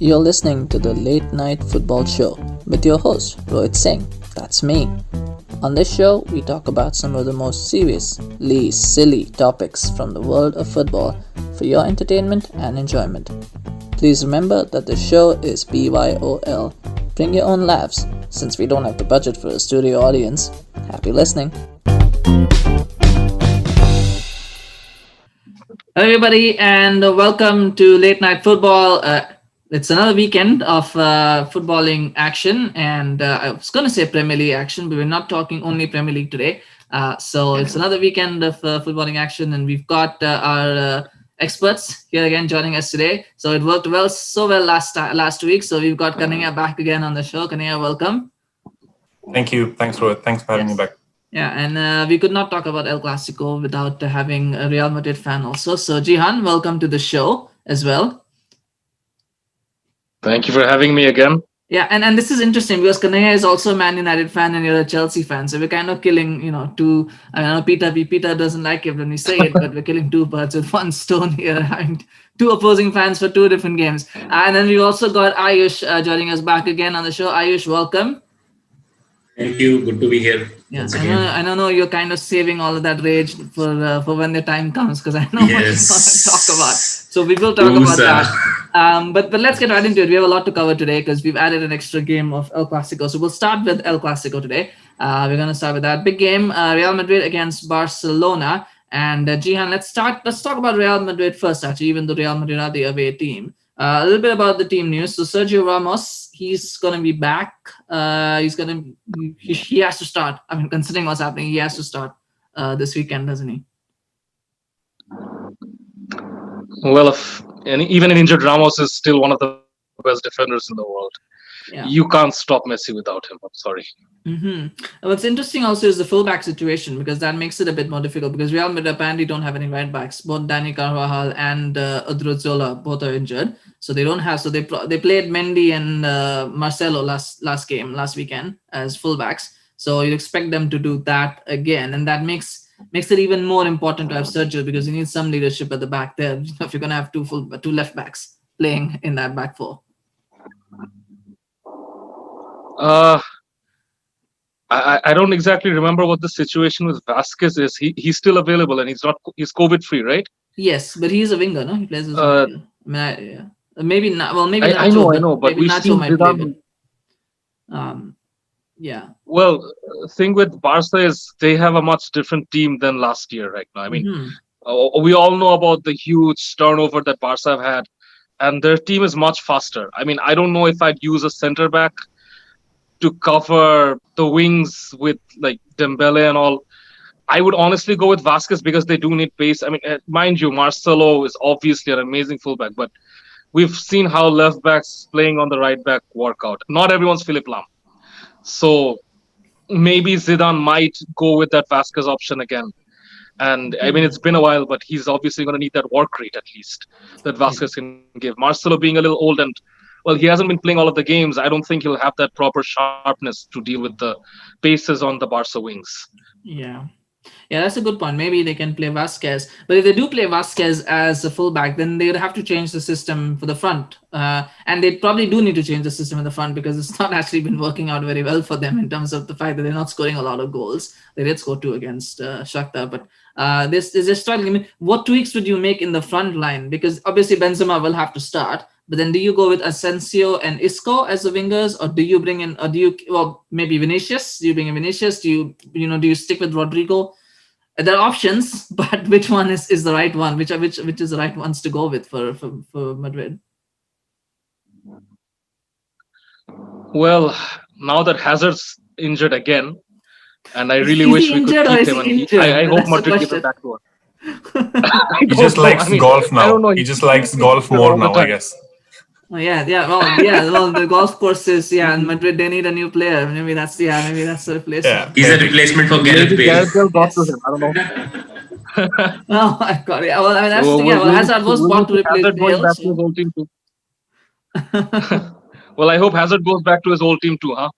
You're listening to the Late Night Football Show with your host, Rohit Singh. That's me. On this show, we talk about some of the most serious, least silly topics from the world of football for your entertainment and enjoyment. Please remember that the show is BYOL. Bring your own laughs, since we don't have the budget for a studio audience. Happy listening. Hello everybody and welcome to Late Night Football. It's another weekend of footballing action, and I was going to say Premier League action, but we're not talking only Premier League today. So it's another weekend of footballing action, and we've got our experts here again joining us today. So it worked so well last week. So we've got Knayha back again on the show. Knayha, welcome. Thank you. Thanks, Rohit. Thanks for having me back. Yeah, and we could not talk about El Clasico without having a Real Madrid fan also. So Zeehan, welcome to the show as well. Thank you for having me again. Yeah, and this is interesting because Knayha is also a Man United fan and you're a Chelsea fan. So we're kind of killing, two. I know Peter doesn't like it when we say it, but we're killing two birds with one stone here, having two opposing fans for two different games. And then we've also got Ayush joining us back again on the show. Ayush, welcome. Thank you. Good to be here. Yeah, I know you're kind of saving all of that rage for when the time comes, because I know what you want to talk about. So we will talk about that. But let's get right into it. We have a lot to cover today because we've added an extra game of El Clasico. So we'll start with El Clasico today. We're going to start with that big game, Real Madrid against Barcelona. And Zeehan, let's talk about Real Madrid first, actually, even though Real Madrid are the away team. A little bit about the team news. So Sergio Ramos, he's going to be back. He has to start. I mean, considering what's happening, he has to start this weekend, doesn't he? Well, even an injured Ramos is still one of the best defenders in the world. Yeah. You can't stop Messi without him. I'm sorry. Mm-hmm. What's interesting also is the fullback situation, because that makes it a bit more difficult, because Real Madrid apparently don't have any right backs. Both Dani Carvajal and Odriozola both are injured, so they don't have. So they played Mendy and Marcelo last weekend as fullbacks. So you expect them to do that again, and that makes it even more important to have Sergio, because you need some leadership at the back there if you're going to have two left backs playing in that back four. I don't exactly remember what the situation with Vasquez is. He's still available and he's COVID free, right? Yes, but he's a winger, no? He plays as a winger. Maybe not. Well, maybe I know, but we've seen Zidane. Yeah. Well, the thing with Barca is they have a much different team than last year right now. I mean, we all know about the huge turnover that Barca have had, and their team is much faster. I mean, I don't know if I'd use a center back to cover the wings with like Dembele and all. I would honestly go with Vasquez because they do need pace. I mean, mind you, Marcelo is obviously an amazing fullback, but we've seen how left backs playing on the right back work out. Not everyone's Philipp Lahm. So maybe Zidane might go with that Vasquez option again. And I mean, it's been a while, but he's obviously going to need that work rate at least that Vasquez can give. Marcelo being a little old and, well, he hasn't been playing all of the games. I don't think he'll have that proper sharpness to deal with the paces on the Barca wings. Yeah, that's a good point. Maybe they can play Vasquez. But if they do play Vasquez as a fullback, then they would have to change the system for the front. And they probably do need to change the system in the front, because it's not actually been working out very well for them in terms of the fact that they're not scoring a lot of goals. They did score 2 against Shakhtar, but this is just struggling. I mean, what tweaks would you make in the front line? Because obviously Benzema will have to start. But then do you go with Asensio and Isco as the wingers, or do you bring in, maybe Vinicius? Do you bring in Vinicius? Do you stick with Rodrigo? There are options, but which one is the right one? Which is the right ones to go with for Madrid? Well, now that Hazard's injured again, and I really wish we could keep him. I hope Madrid gives it back to him. He just likes golf now. He just likes golf more now, I guess. Oh, yeah. Well, the golf courses, and Madrid, they need a new player. Maybe that's the replacement. Yeah. He's a replacement for Gareth Bale. I don't know. Oh my God! Yeah, well, I mean, that's Hazard was bought to replace Bale. To his old team too. Well, I hope Hazard goes back to his old team too, huh?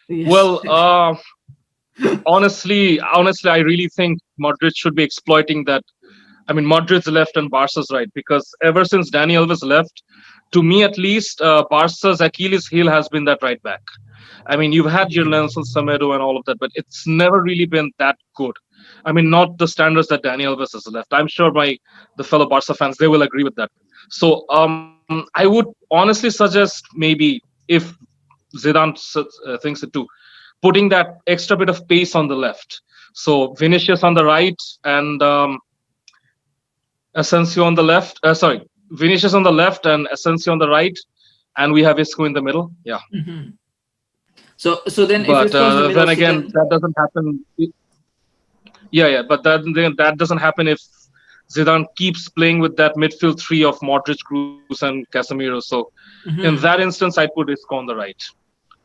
Yes. Well, honestly, I really think Madrid should be exploiting that. I mean, Madrid's left and Barca's right, because ever since Dani Alves left, to me at least, Barca's Achilles heel has been that right back. I mean, you've had your Nelson Semedo and all of that, but it's never really been that good. I mean, not the standards that Dani Alves has left. I'm sure the fellow Barca fans, they will agree with that. So I would honestly suggest maybe if Zidane thinks it too, putting that extra bit of pace on the left. So Vinicius on the right and Asensio on the left. Vinicius on the left and Asensio on the right, and we have Isco in the middle. Yeah. Mm-hmm. So then, but if Isco's in the middle, then again, that doesn't happen. Yeah. But that doesn't happen if Zidane keeps playing with that midfield three of Modric, Kroos, and Casemiro. So in that instance, I'd put Isco on the right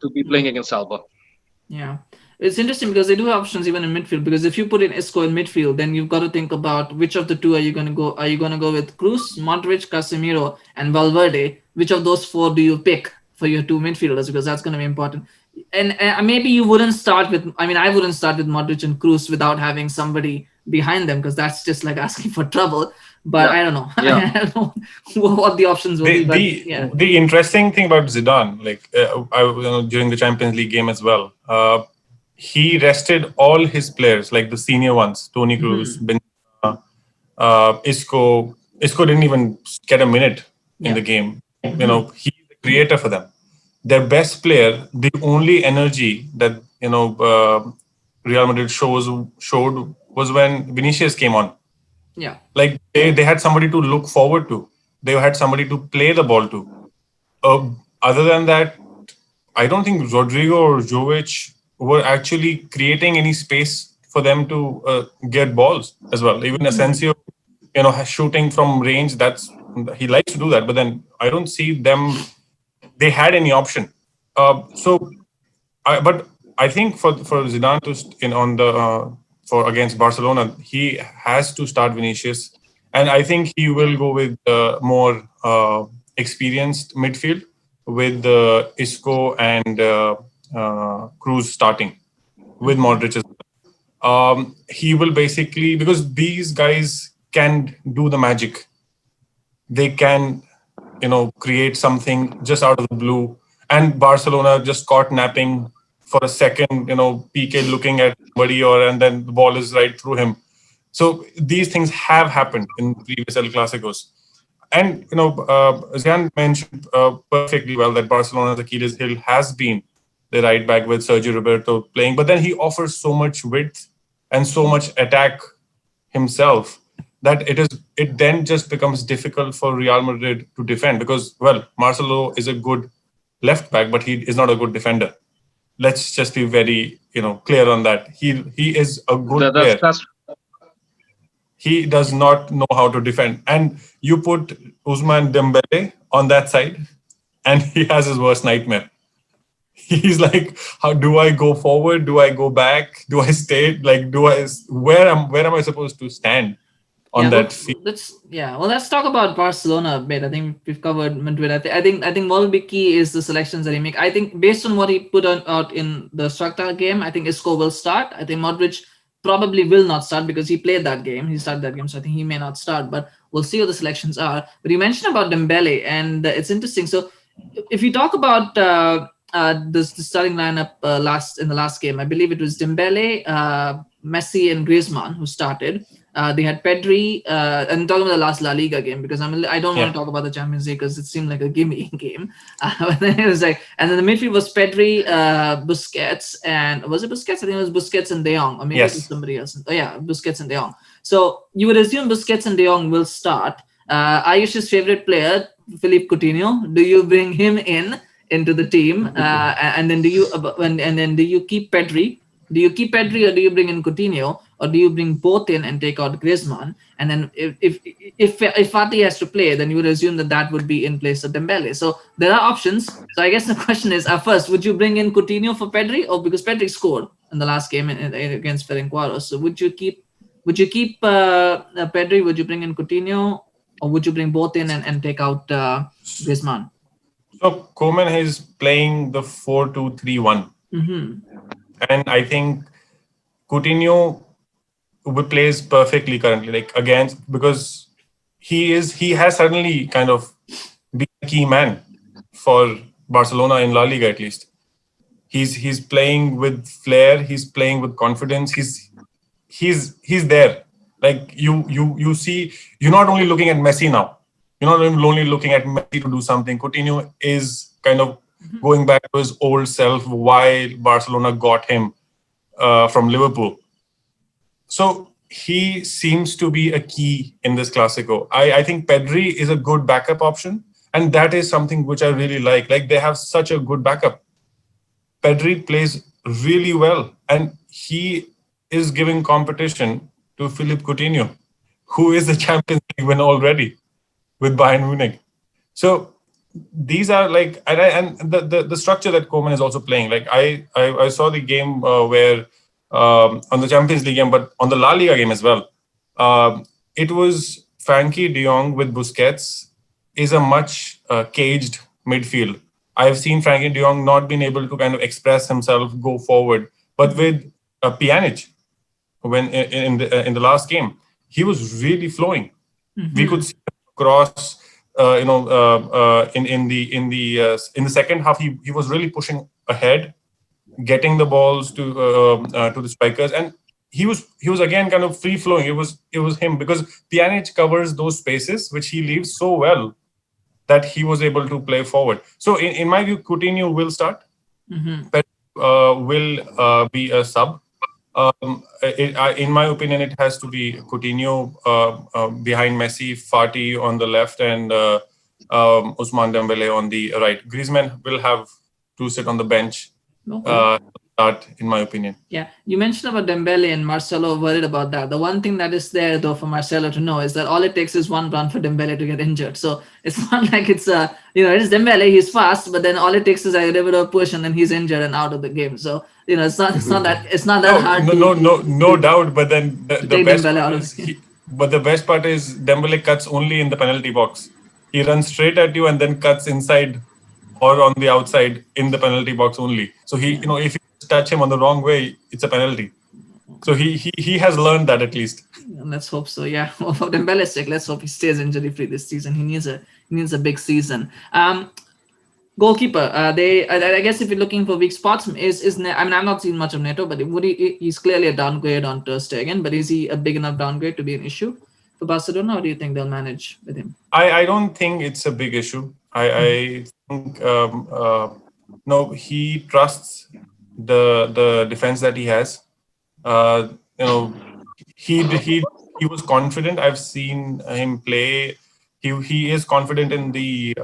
to be playing against Alba. Yeah. It's interesting because they do have options even in midfield. Because if you put in Isco in midfield, then you've got to think about which of the two are you going to go. Are you going to go with Kroos, Modric, Casemiro, and Valverde? Which of those four do you pick for your two midfielders? Because that's going to be important. And maybe you wouldn't start with. I mean, I wouldn't start with Modric and Kroos without having somebody behind them, because that's just like asking for trouble. But I don't know. Yeah. I don't know what the options will be. But the interesting thing about Zidane, like during the Champions League game as well, he rested all his players, like the senior ones, Toni Kroos, Isco. Isco didn't even get a minute in the game. He's the creator for them. Their best player, the only energy that Real Madrid showed was when Vinicius came on. Yeah. Like they had somebody to look forward to. They had somebody to play the ball to. Other than that, I don't think Rodrigo or Jovic were actually creating any space for them to get balls as well. Even Asensio, shooting from range, he likes to do that. But then I don't see they had any option. But I think for Zidane to against Barcelona, he has to start Vinicius, and I think he will go with more experienced midfield with Isco and Kroos starting with Modric as well. He will basically, because these guys can do the magic. They can, create something just out of the blue. And Barcelona just caught napping for a second, PK looking at somebody and then the ball is right through him. So these things have happened in previous El Clasicos. And, Zeehan mentioned perfectly well that Barcelona's Achilles heel has been the right back with Sergio Roberto playing. But then he offers so much width and so much attack himself that it then just becomes difficult for Real Madrid to defend because, well, Marcelo is a good left back, but he is not a good defender. Let's just be very, clear on that. He is a good player. He does not know how to defend. And you put Ousmane Dembele on that side, and he has his worst nightmare. He's like, how do I go forward? Do I go back? Do I stay? Like, where am I supposed to stand on that field? Let's talk about Barcelona a bit. I think we've covered Madrid. I think what will be key is the selections that he make. I think based on what he put out in the Shakhtar game, I think Isco will start. I think Modric probably will not start because he played that game. He started that game, so I think he may not start. But we'll see what the selections are. But you mentioned about Dembele, and it's interesting. So if you talk about the starting lineup in the last game, I believe it was Dembele, Messi, and Griezmann who started. They had Pedri, and talking about the last La Liga game because I don't want to talk about the Champions League because it seemed like a gimme game. It was like, and then the midfield was Pedri, Busquets, and was it Busquets? I think it was Busquets and De Jong, or maybe it was somebody else. Oh yeah, Busquets and De Jong. So you would assume Busquets and De Jong will start. Ayush's favorite player, Philippe Coutinho. Do you bring him into the team, and then do you keep Pedri? Do you keep Pedri or do you bring in Coutinho, or do you bring both in and take out Griezmann? And then if Fati has to play, then you would assume that would be in place of Dembele. So there are options. So I guess the question is, first, would you bring in Coutinho for Pedri, or because Pedri scored in the last game against Ferencvaros? So would you keep Pedri? Would you bring in Coutinho, or would you bring both in and take out Griezmann? So Koeman is playing the 4-2-3-1. And I think Coutinho plays perfectly currently, like against, because he has suddenly kind of be a key man for Barcelona in La Liga at least. He's playing with flair. He's playing with confidence. He's there. Like you see, you're not only looking at Messi now. You're not only looking at Messi to do something. Coutinho is kind of going back to his old self while Barcelona got him from Liverpool. So he seems to be a key in this Clasico. I think Pedri is a good backup option, and that is something which I really like. Like they have such a good backup. Pedri plays really well, and he is giving competition to Philippe Coutinho, who is the Champions League winner already with Bayern Munich. So these are like, and the structure that Koeman is also playing. Like I saw the game where on the Champions League game, but on the La Liga game as well. It was Frankie De Jong with Busquets is a much caged midfield. I've seen Frankie De Jong not being able to kind of express himself, go forward. But with Pjanic, when in the last game, he was really flowing. We could see across, in the second half, he was really pushing ahead, getting the balls to the strikers, and he was again kind of free flowing. It was him, because Pjanic covers those spaces which he leaves so well that he was able to play forward. So in my view, Coutinho will start. But will be a sub. In my opinion, it has to be Coutinho behind Messi, Fati on the left, and Ousmane Dembele on the right. Griezmann will have to sit on the bench. Start, in my opinion. Yeah, you mentioned about Dembele and Marcelo worried about that. The one thing that is there though for Marcelo to know is that all it takes is one run for Dembele to get injured. So it's not like it's it is Dembele, he's fast, but then all it takes is a little bit of push and then he's injured and out of the game. So it's not that hard. No doubt. But then the best Dembele part is but the best part is Dembele cuts only in the penalty box. He runs straight at you and then cuts inside or on the outside in the penalty box only. So if you touch him on the wrong way, it's a penalty. So he has learned that at least. Let's hope so. Yeah, for Dembele's sake, let's hope he stays injury free this season. He needs a big season. Goalkeeper. I guess if you're looking for weak spots, I'm not seeing much of Neto, but he's clearly a downgrade on Ter Stegen. But is he a big enough downgrade to be an issue for Barcelona, or do you think they'll manage with him? I don't think it's a big issue. I think no, he trusts the defense that he has. He was confident. I've seen him play. He is confident in the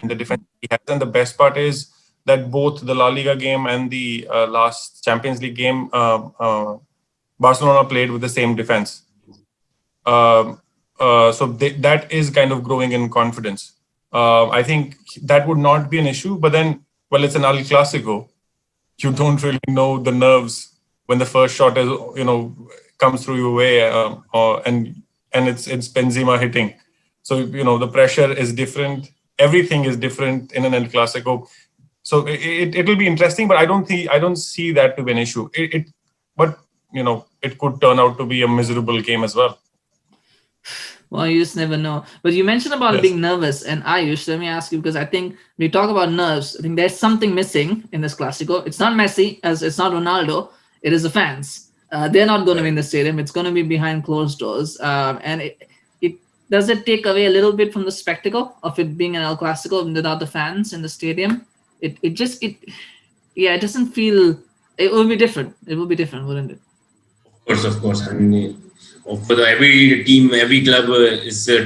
defense he has, and the best part is that both the La Liga game and the last Champions League game, Barcelona played with the same defense. So that is kind of growing in confidence. I think that would not be an issue, but then, well, it's an El Clasico. You don't really know the nerves when the first shot is, comes through your way, and it's Benzema hitting. So the pressure is different. Everything is different in an El Clasico. So it will be interesting, but I don't see that to be an issue. But it could turn out to be a miserable game as well. Well, you just never know. But you mentioned about being nervous, and Ayush, let me ask you, because I think when we talk about nerves, I think there's something missing in this Clasico. It's not Messi, as it's not Ronaldo. It is the fans. They're not going to be in the stadium. It's going to be behind closed doors. And it does it take away a little bit from the spectacle of it being an El Clasico without the fans in the stadium? It doesn't feel. It will be different. It will be different, wouldn't it? Of course. I mean, for every team, every club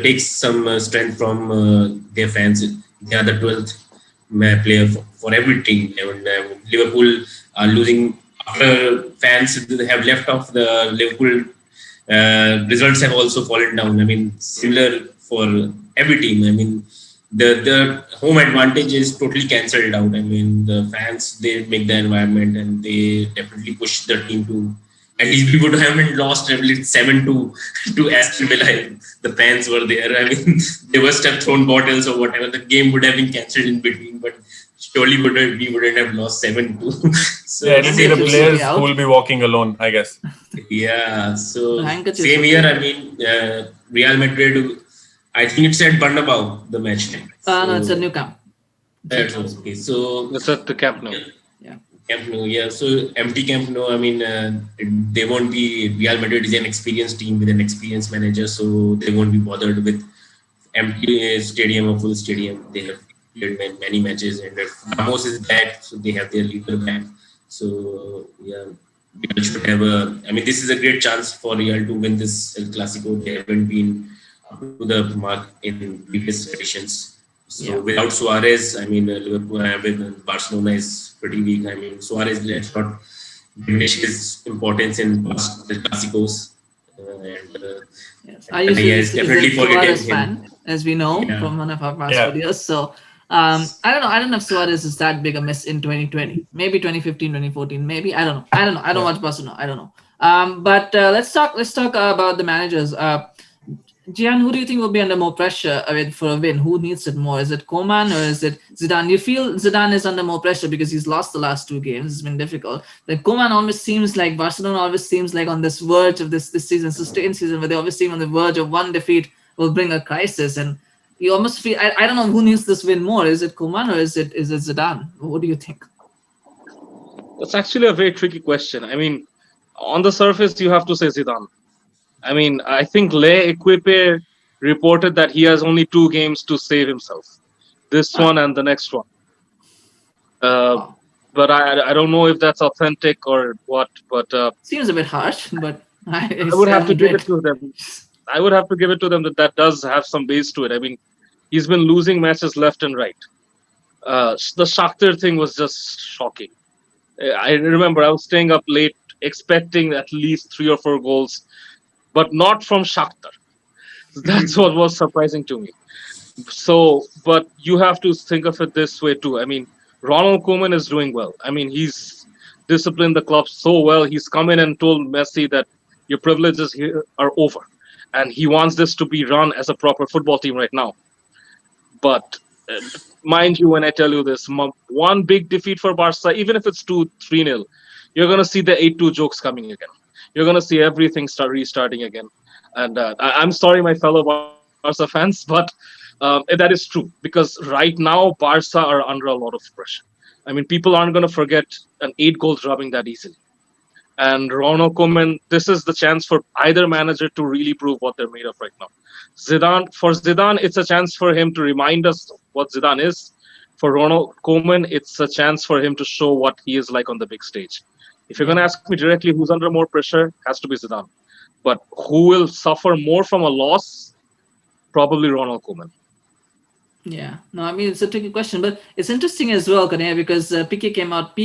takes some strength from their fans. They are the 12th player for every team. And Liverpool are losing after fans have left off. The Liverpool results have also fallen down. I mean, similar for every team. I mean, the home advantage is totally cancelled out. I mean, the fans, they make the environment and they definitely push the team to. At least we would haven't lost at least 7-2 to Aston Villa. The fans were there. I mean, they must have thrown bottles or whatever. The game would have been cancelled in between, but surely we wouldn't have lost 7-2. So it will be the players who will be walking alone, I guess. Yeah. So same here. I mean, Real Madrid I think it's at Bernabeu, the match day. No, it's a new camp. That's okay. So It's at the Camp Nou. Yeah. Camp Nou, yeah. So empty Camp Nou. I mean, they won't be. Real Madrid is an experienced team with an experienced manager, so they won't be bothered with empty stadium or full stadium. They have played many matches, and Ramos is back, so they have their leader back. So yeah, Real should have a. I mean, this is a great chance for Real to win this El Clasico. They haven't been up to the mark in previous editions. So without Suarez, I mean, Liverpool with Barcelona is pretty weak. I mean, Suarez let's not diminish his importance in the Clásicos. Yes. Ayush is a Suarez fan, as we know from one of our past videos. So I don't know. I don't know if Suarez is that big a miss in 2020. Maybe 2015, 2014. Maybe I don't know. I don't watch Barcelona. I don't know. But let's talk about the managers. Zeehan, who do you think will be under more pressure for a win? Who needs it more? Is it Koeman or is it Zidane? You feel Zidane is under more pressure because he's lost the last 2 games. It's been difficult. But Koeman always seems like Barcelona always seems like on this verge of this season, sustained season, where they always seem on the verge of one defeat will bring a crisis. And you almost feel I don't know who needs this win more. Is it Koeman or is it Zidane? What do you think? That's actually a very tricky question. I mean, on the surface, you have to say Zidane. I mean, I think L'Equipe reported that he has only 2 games to save himself. This one and the next one. But I don't know if that's authentic or what. But seems a bit harsh, but I would have to give it to them. I would have to give it to them that does have some base to it. I mean, he's been losing matches left and right. The Shakhtar thing was just shocking. I remember I was staying up late expecting at least 3 or 4 goals, but not from Shakhtar. That's what was surprising to me. So, but you have to think of it this way too. I mean, Ronald Koeman is doing well. I mean, he's disciplined the club so well. He's come in and told Messi that your privileges here are over. And he wants this to be run as a proper football team right now. But mind you, when I tell you this, one big defeat for Barca, even if it's 2-3-0, you're going to see the 8-2 jokes coming again. You're going to see everything restarting again. And I'm sorry, my fellow Barca fans, but that is true. Because right now, Barca are under a lot of pressure. I mean, people aren't going to forget an 8-goal drubbing that easily. And Ronald Koeman, this is the chance for either manager to really prove what they're made of right now. For Zidane, it's a chance for him to remind us what Zidane is. For Ronald Koeman, it's a chance for him to show what he is like on the big stage. If you're going to ask me directly who's under more pressure, has to be Zidane. But who will suffer more from a loss? Probably Ronald Koeman. Yeah, no, I mean, it's a tricky question, but it's interesting as well, Knayha, because PK came out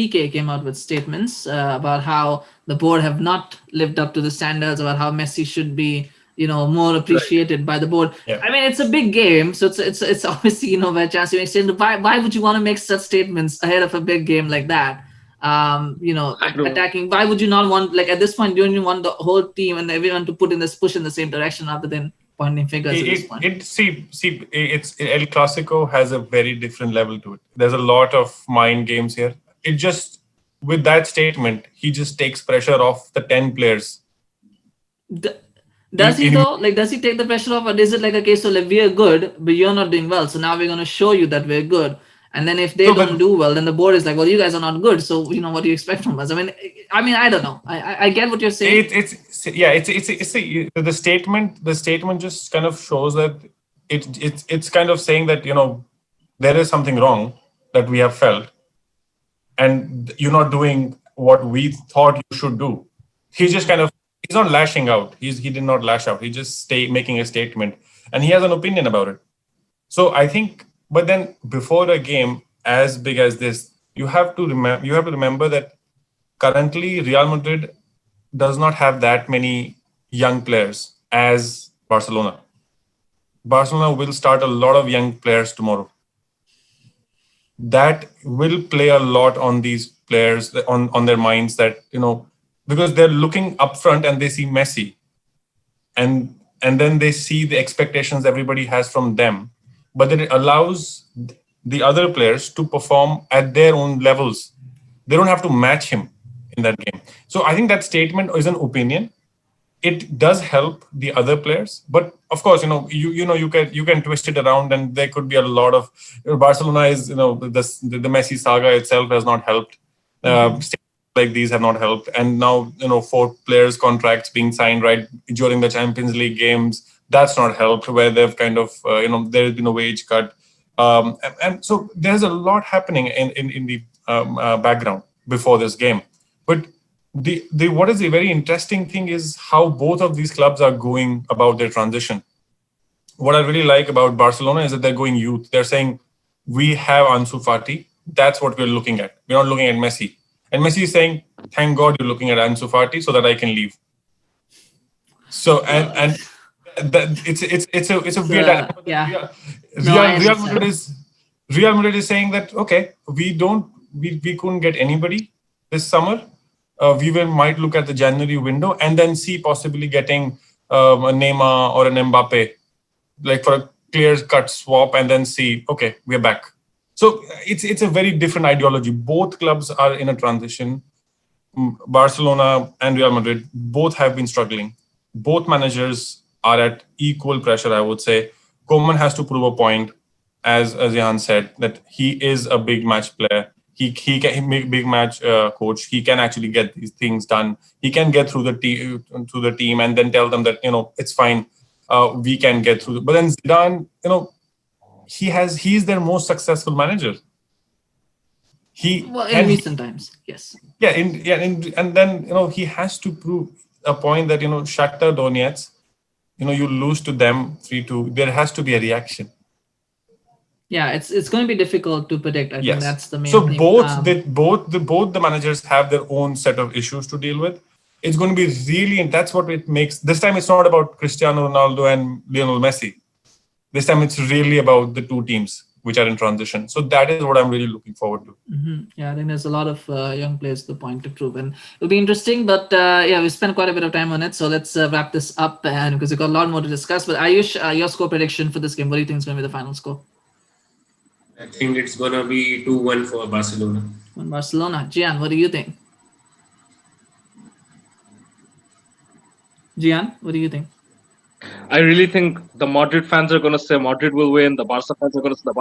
with statements about how the board have not lived up to the standards, about how Messi should be, more appreciated by the board. Yeah. I mean, it's a big game, so it's obviously, by chance you make statements. Why would you want to make such statements ahead of a big game like that? Attacking. Why would you not want, at this point, don't you want the whole team and everyone to put in this push in the same direction rather than pointing fingers at this point? It's El Clasico has a very different level to it. There's a lot of mind games here. It just, with that statement, he just takes pressure off the 10 players. Does he though? Does he take the pressure off, or is it like a case of we are good, but you're not doing well, so now we're going to show you that we're good? And then if they don't do well, then the board is like, well, you guys are not good. So, what do you expect from us? I mean, I don't know. I get what you're saying. The statement just kind of shows that it's kind of saying that, there is something wrong that we have felt and you're not doing what we thought you should do. He's not lashing out. He did not lash out. He just making a statement and he has an opinion about it. So I think, but then before a game as big as this, you have to remember that currently Real Madrid does not have that many young players as Barcelona. Barcelona will start a lot of young players tomorrow. That will play a lot on these players, on their minds, that, because they're looking up front and they see Messi and then they see the expectations everybody has from them. But then it allows the other players to perform at their own levels. They don't have to match him in that game. So I think that statement is an opinion. it does help the other players, but of course, you can twist it around, and there could be a lot of Barcelona is the Messi saga itself has not helped. Like these have not helped, and now 4 players contracts being signed right during the Champions League games, that's not helped, where they've kind of there's been a wage cut, and so there's a lot happening in the background before this game. But the what is the very interesting thing is how both of these clubs are going about their transition. What I really like about Barcelona is that they're going youth. They're saying, we have Ansu Fati. That's what we're looking at. We're not looking at Messi. And Messi is saying, thank God you're looking at Ansu Fati so that I can leave. So and that it's a weird. Yeah. Real Madrid is saying that, okay, we couldn't get anybody this summer. We might look at the January window and then see possibly getting a Neymar or an Mbappe, like for a clear-cut swap, and then see, okay, we're back. So it's a very different ideology. Both clubs are in a transition. Barcelona and Real Madrid both have been struggling. Both managers are at equal pressure, I would say. Koeman has to prove a point, as Zeehan said, that he is a big match player. He can make big match coach. He can actually get these things done. He can get through the team and then tell them that it's fine. We can get through. But then Zidane, he's their most successful manager. In recent times, yes. Yeah, and then he has to prove a point that Shakhtar Donetsk, you lose to them 3-2. There has to be a reaction. Yeah, it's going to be difficult to predict. I think that's the main thing. So both the managers have their own set of issues to deal with. It's going to be really, and that's what it makes. This time, it's not about Cristiano Ronaldo and Lionel Messi. This time, it's really about the two teams which are in transition. So that is what I'm really looking forward to. Yeah, I think there's a lot of young players to point to prove, and it'll be interesting. But we spent quite a bit of time on it, so let's wrap this up, and because we've got a lot more to discuss. But Ayush, your score prediction for this game? What do you think is going to be the final score? I think it's going to be 2-1 for Barcelona. Barcelona. Zeehan, what do you think? Zeehan, what do you think? I really think the Madrid fans are going to say Madrid will win. The Barca fans are going to say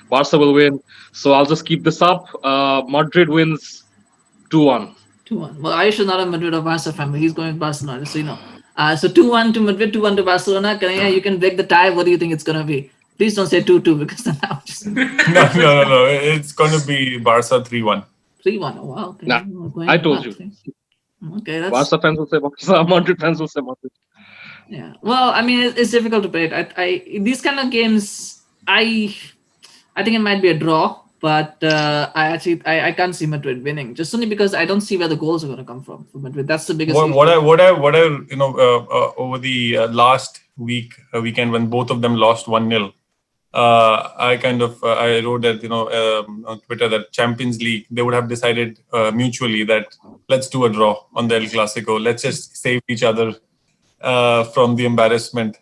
Barca will win. So I'll just keep this up. Madrid wins 2-1. 2-1. Well, Ayush is not a Madrid or Barca fan, but he's going with Barcelona, so So 2-1 to Madrid, 2-1 to Barcelona. Knayha, you can break the tie. What do you think it's going to be? Please don't say 2-2 because then I'll just... No. It's going to be Barca 3-1. 3-1. Oh, wow. Okay. Nah, I told you. Okay, that's... Barca fans will say Barca. Madrid fans will say Madrid. Yeah. Well, I mean, it's difficult to predict. These kind of games, I think it might be a draw, but I can't see Madrid winning, just only because I don't see where the goals are going to come from for Madrid. That's the biggest. What I over the last weekend when both of them lost 1-0, I wrote that on Twitter that Champions League, they would have decided mutually that let's do a draw on the El Clasico. Let's just save each other from the embarrassment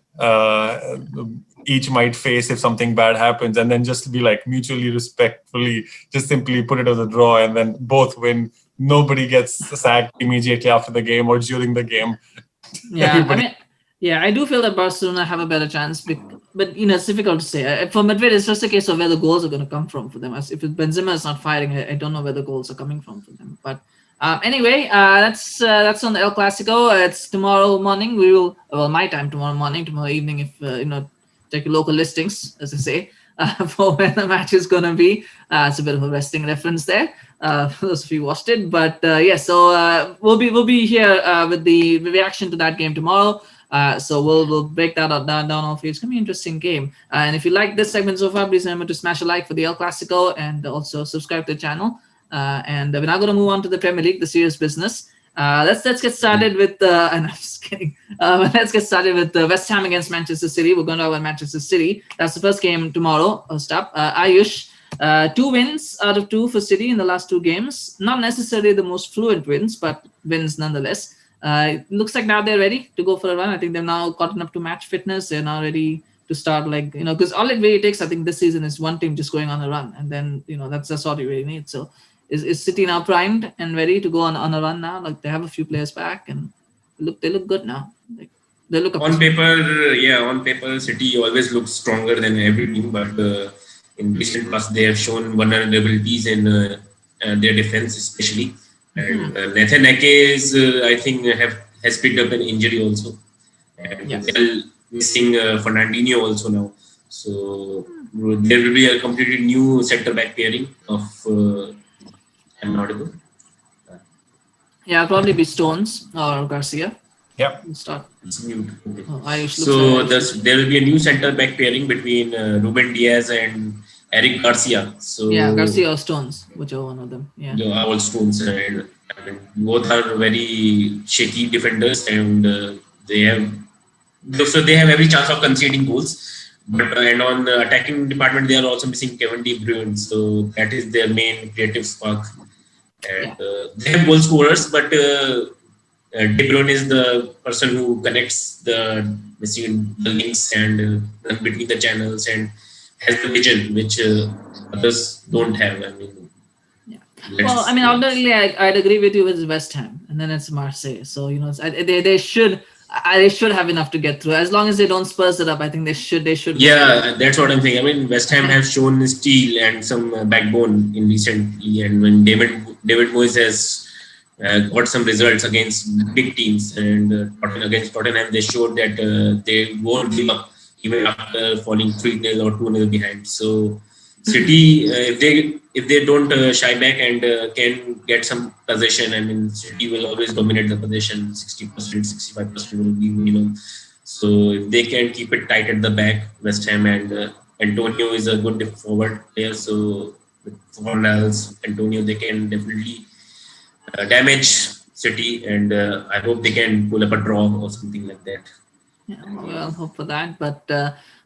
each might face if something bad happens, and then just be like mutually respectfully, just simply put it as a draw, and then both win. Nobody gets sacked immediately after the game or during the game. Yeah, I do feel that Barcelona have a better chance, but it's difficult to say. For Madrid, it's just a case of where the goals are going to come from for them. As if Benzema is not firing, I don't know where the goals are coming from for them. But anyway, that's on the El Clasico. It's tomorrow morning. We will, my time tomorrow morning, tomorrow evening, if check your local listings, as I say, for when the match is going to be. It's a bit of a wrestling reference there, for those of you who watched it. But so we'll be here with the reaction to that game tomorrow. So we'll break that down all for you. It's going to be an interesting game. And if you like this segment so far, please remember to smash a like for the El Clasico and also subscribe to the channel. And we're now going to move on to the Premier League, the serious business. Let's get started with and I'm just kidding. Let's get started with West Ham against Manchester City. We're going to have Manchester City. That's the first game tomorrow. Stop. Ayush, 2 wins out of 2 for City in the last 2 games. Not necessarily the most fluent wins, but wins nonetheless. It looks like now they're ready to go for a run. I think they've now gotten up to match fitness. They're now ready to start, because all it really takes, I think, this season is one team just going on a run, and then that's all you really need. So is City now primed and ready to go on a run now? Like, they have a few players back and they look good now. Like, they look up On to paper, on paper, City always looks stronger than every team, but in recent past, they have shown vulnerabilities in their defense, especially. And Nathan Ake is, I think, has picked up an injury also, and yes. they're missing Fernandinho also now. So there will be a completely new centre back pairing of. I'm not able. Yeah, it'll probably be Stones or Garcia. Yeah. We'll start. It's new. Okay. Ayush looks like So Ayush. there will be a new centre back pairing between Ruben Diaz and Eric Garcia. Yeah, So Garcia or Stones, whichever one of them. Yeah. the all Stones, and I mean, both are very shaky defenders, and they have every chance of conceding goals. But and on the attacking department, they are also missing Kevin De Bruyne. So that is their main creative spark. And they have goal scorers, but De Bruyne is the person who connects the links and run between the channels and has the vision which others don't have. I mean, Yeah. Well, I mean, ultimately, I'd agree with you with West Ham, and then it's Marseille. So they should have enough to get through. As long as they don't spurs it up, I think they should. Yeah, that's what I'm saying. I mean, West Ham have shown steel and some backbone in recently, and when David Moyes has got some results against big teams, and against Tottenham, they showed that they won't give up even after falling 3-0 or 2-0 behind. So City, if they don't shy back and can get some possession, I mean, City will always dominate the possession. 60%, 65% will be minimum. So if they can keep it tight at the back, West Ham, and Antonio is a good forward player. So with Fornals, Antonio, they can definitely damage City, and I hope they can pull up a draw or something like that. Yeah, well, hope for that, but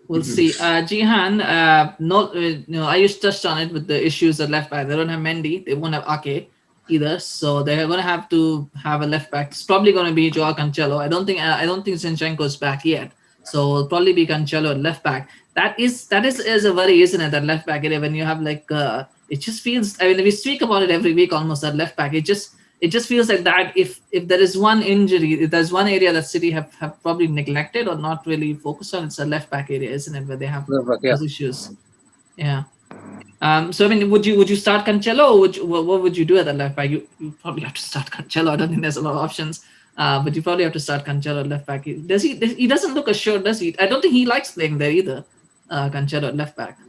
we'll see. Zeehan, I just touched on it with the issues at left back. They don't have Mendy, they won't have Ake either, so they're going to have to have a left back. It's probably going to be Joao Cancelo. I don't think Zinchenko's back yet, so it'll probably be Cancelo at left back. That is a worry, isn't it? That left back area when you have it just feels. I mean, we speak about it every week almost. That left back, it just feels like that. If there is one injury, if there's one area that City have probably neglected or not really focused on, it's a left back area, isn't it? Where they have those issues. Yeah. So I mean, would you start Cancelo, or what would you do at the left back? You probably have to start Cancelo. I don't think there's a lot of options, but you probably have to start Cancelo at left back. He doesn't look assured, does he? I don't think he likes playing there either. Cancelo at left back.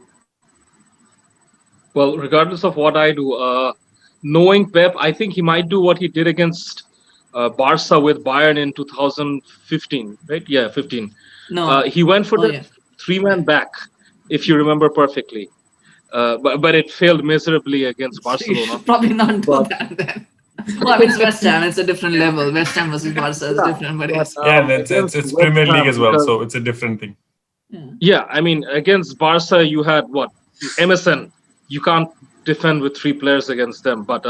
Well, regardless of what I do, knowing Pep, I think he might do what he did against Barca with Bayern in 2015, right? Yeah, 15. No, he went for the three-man back, if you remember perfectly. But it failed miserably against Barcelona. You should probably not do that then. Well, it's West Ham. It's a different level. West Ham versus Barca is different, but it's Premier League as well, so it's a different thing. Yeah, I mean, against Barca, you had what? MSN. You can't defend with three players against them. But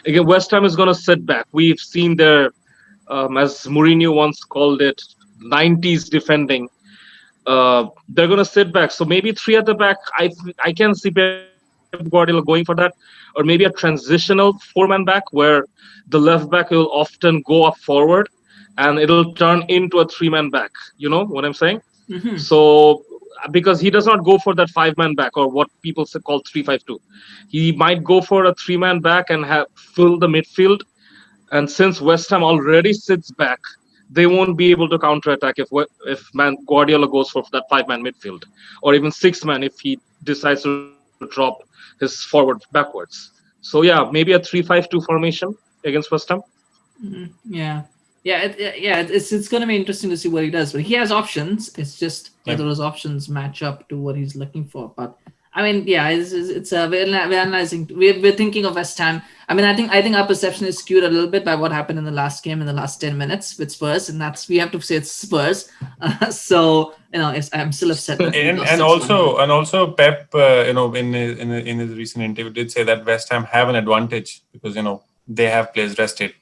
again, West Ham is going to sit back. We've seen their, as Mourinho once called it, 90s defending. They're going to sit back. So maybe three at the back. I can see Pep Guardiola going for that. Or maybe a transitional four-man back where the left back will often go up forward and it'll turn into a three-man back. You know what I'm saying? Mm-hmm. So because he does not go for that five-man back or what people call 3-5-2. He might go for a three-man back and fill the midfield. And since West Ham already sits back, they won't be able to counter-attack if Guardiola goes for that five-man midfield. Or even six-man if he decides to drop his forward backwards. So yeah, maybe a 3-5-2 formation against West Ham. Mm-hmm. It's going to be interesting to see what he does. But he has options. It's just whether those options match up to what he's looking for. But I mean, we're analyzing. We're thinking of West Ham. I mean, I think our perception is skewed a little bit by what happened in the last game in the last 10 minutes with Spurs, and we have to say it's Spurs. So I'm still upset. And also Pep, in his recent interview, did say that West Ham have an advantage because they have players rested.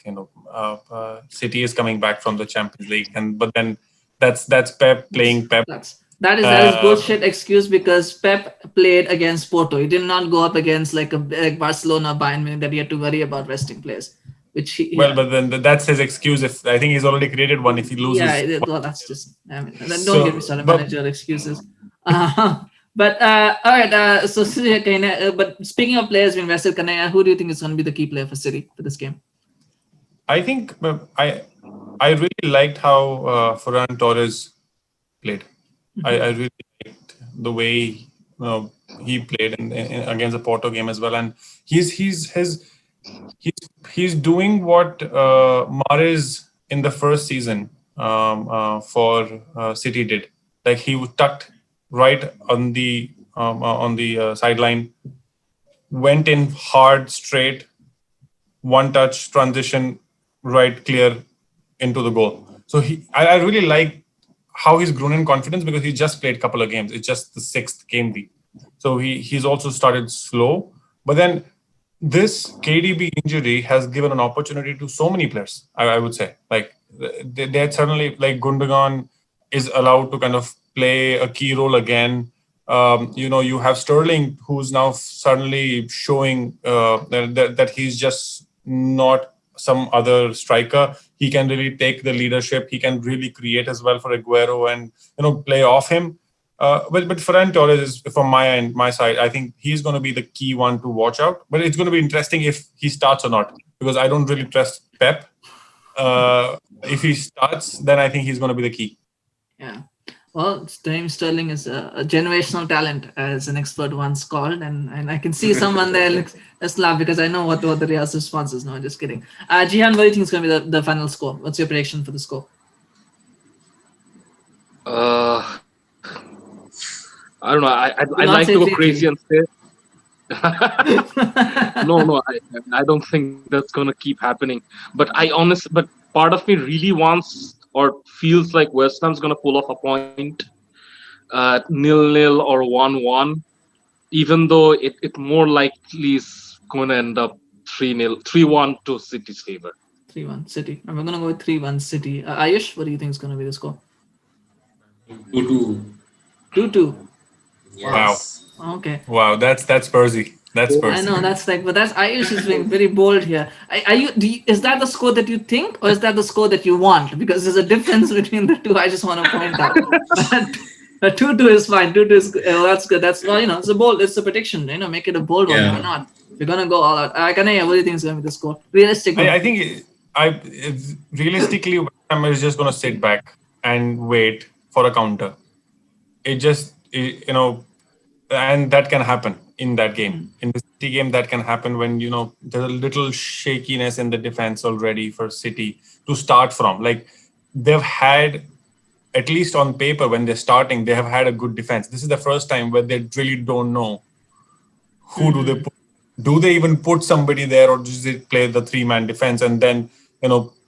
City is coming back from the Champions League, but then that's Pep playing Pep. That is bullshit excuse because Pep played against Porto. He did not go up against like Barcelona, Bayern Munich that he had to worry about resting players. which he, Well, but then that's his excuse. If I think he's already created one. If he loses, well, that's just. I mean, then don't get me so started but manager excuses. But all right. So City, but speaking of players being rested, who do you think is going to be the key player for City for this game? I think I really liked how Ferran Torres played. I really liked the way he played in against the Porto game as well, and he's he's doing what Mahrez in the first season for City did. Like he was tucked right on the sideline, went in hard, straight, one touch transition, right clear into the goal. So I really like how he's grown in confidence because he just played a couple of games. It's just the sixth game week. So he's also started slow. But then this KDB injury has given an opportunity to so many players, I would say. Like they had suddenly, like Gundogan is allowed to kind of play a key role again. You have Sterling, who's now suddenly showing that he's just not some other striker. He can really take the leadership. He can really create as well for Aguero and play off him. But Ferran Torres is, from my side, I think he's going to be the key one to watch out. But it's going to be interesting if he starts or not, because I don't really trust Pep. If he starts, then I think he's going to be the key. Yeah. Well, James Sterling is a generational talent, as an expert once called, and I can see someone there. Let's laugh because I know what the Real's response is. No, just kidding. Zeehan, what do you think is going to be the final score? What's your prediction for the score? I don't know. I like to go crazy and say. No, I don't think that's gonna keep happening. But but part of me really wants or feels like West Ham's gonna pull off a point, 0-0 or 1-1, even though it more likely is gonna end up 3-0, 3-1 to City's favor. 3-1 City. And we're gonna go with 3-1 City. Ayush, what do you think is gonna be the score? 2-2. 2-2. Yes. Wow. Okay. Wow, that's Spursy. That's Spursy. I know but that's Ayush is being very bold here. Is that the score that you think, or is that the score that you want? Because there's a difference between the two. I just want to point out. But 2-2 is fine. 2-2 is that's good. That's it's a prediction. Make it a bold one. Why not? We're gonna go all out. Knayha, what do you think is gonna be the score? Realistically, I think realistically, I'm just gonna sit back and wait for a counter. And that can happen in that game. In the City game, that can happen when, there's a little shakiness in the defense already for City to start from. Like, they've had, at least on paper, when they're starting, they have had a good defense. This is the first time where they really don't know who do they put. Do they even put somebody there, or does they play the three-man defense and then,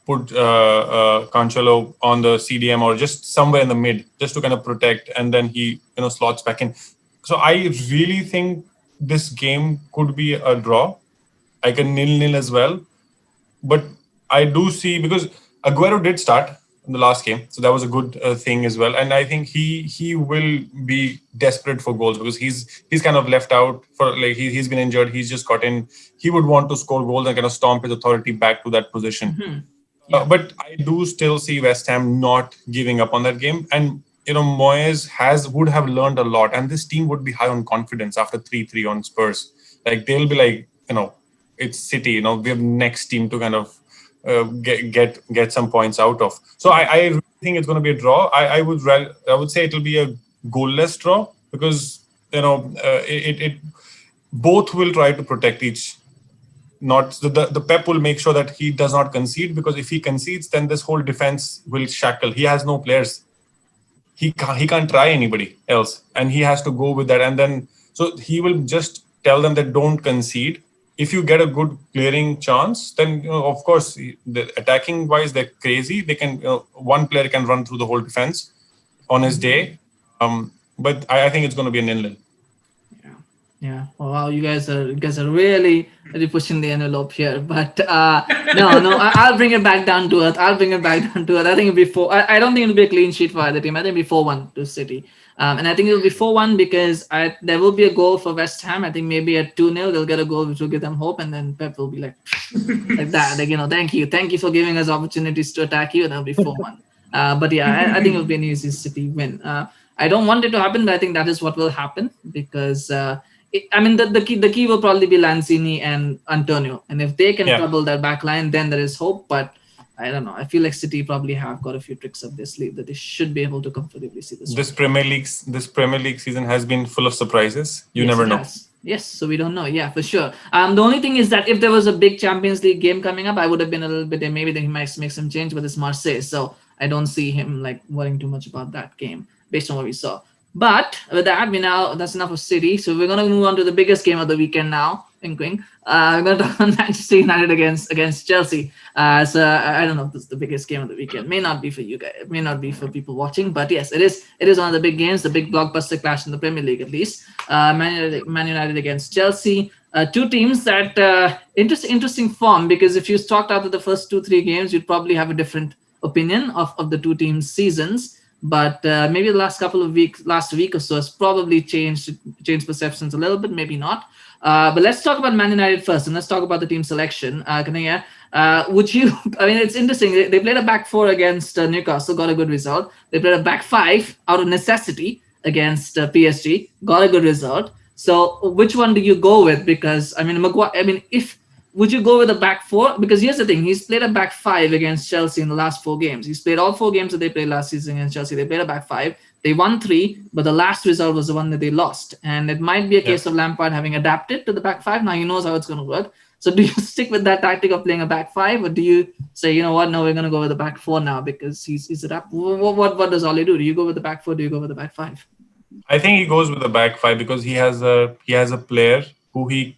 put Cancelo on the CDM or just somewhere in the mid just to kind of protect, and then he, slots back in. So I really think this game could be a draw, like a 0-0 as well. But I do see, because Aguero did start in the last game, so that was a good thing as well. And I think he will be desperate for goals because he's kind of left out for, like, he's been injured. He's just got in. He would want to score goals and kind of stomp his authority back to that position. Mm-hmm. Yeah. But I do still see West Ham not giving up on that game. And Moyes would have learned a lot, and this team would be high on confidence after 3-3 on Spurs. Like, they'll be like, it's City. We have next team to kind of get some points out of. So I really think it's going to be a draw. I would say it'll be a goalless draw because it both will try to protect each. Not the Pep will make sure that he does not concede, because if he concedes, then this whole defense will shackle. He has no players. He can't try anybody else, and he has to go with that. And then so he will just tell them that don't concede. If you get a good clearing chance, then of course, the attacking wise they're crazy. They can one player can run through the whole defense on his day. But I think it's going to be a 0-0. Yeah. Wow, you guys are really pushing the envelope here. But no, I'll bring it back down to earth. I think it'll be I don't think it'll be a clean sheet for either team. I think it'll be 4-1 to City. And I think it'll be 4-1 because there will be a goal for West Ham. I think maybe at 2-0 they'll get a goal which will give them hope, and then Pep will be like that, like, thank you for giving us opportunities to attack you, and that'll be 4-1. But yeah, I think it'll be an easy City win. I don't want it to happen, but I think that is what will happen because the key will probably be Lanzini and Antonio, and if they can trouble that back line, then there is hope. But I don't know. I feel like City probably have got a few tricks up their sleeve that they should be able to comfortably see this. This Premier League season has been full of surprises. You never know. Yes, so we don't know. Yeah, for sure. The only thing is that if there was a big Champions League game coming up, I would have been a little bit. Maybe he might make some change, but it's Marseille, so I don't see him like worrying too much about that game based on what we saw. But with that, that's enough of City. So we're gonna move on to the biggest game of the weekend now. We're gonna talk about Manchester United against Chelsea. So I don't know if this is the biggest game of the weekend. May not be for you guys. It may not be for people watching. But yes, it is. It is one of the big games, the big blockbuster clash in the Premier League, at least. Man United against Chelsea. Two teams that interesting form, because if you talked after the first 2-3 games, you'd probably have a different opinion of the two teams' seasons. But maybe the last week or so has probably changed perceptions a little bit, maybe not. But let's talk about Man United first, and let's talk about the team selection. Knayha, would you? I mean, it's interesting. They played a back four against Newcastle, got a good result. They played a back five out of necessity against PSG, got a good result. So, which one do you go with? Because would you go with a back four? Because here's the thing: he's played a back five against Chelsea in the last 4 games. He's played all 4 games that they played last season against Chelsea. They played a back five. They won 3, but the last result was the one that they lost. And it might be a case of Lampard having adapted to the back five. Now he knows how it's going to work. So do you stick with that tactic of playing a back five, or do you say, you know what, no, we're going to go with the back four now because he's adapted? What does Ole do? Do you go with the back four? Do you go with the back five? I think he goes with the back five because he has a player who he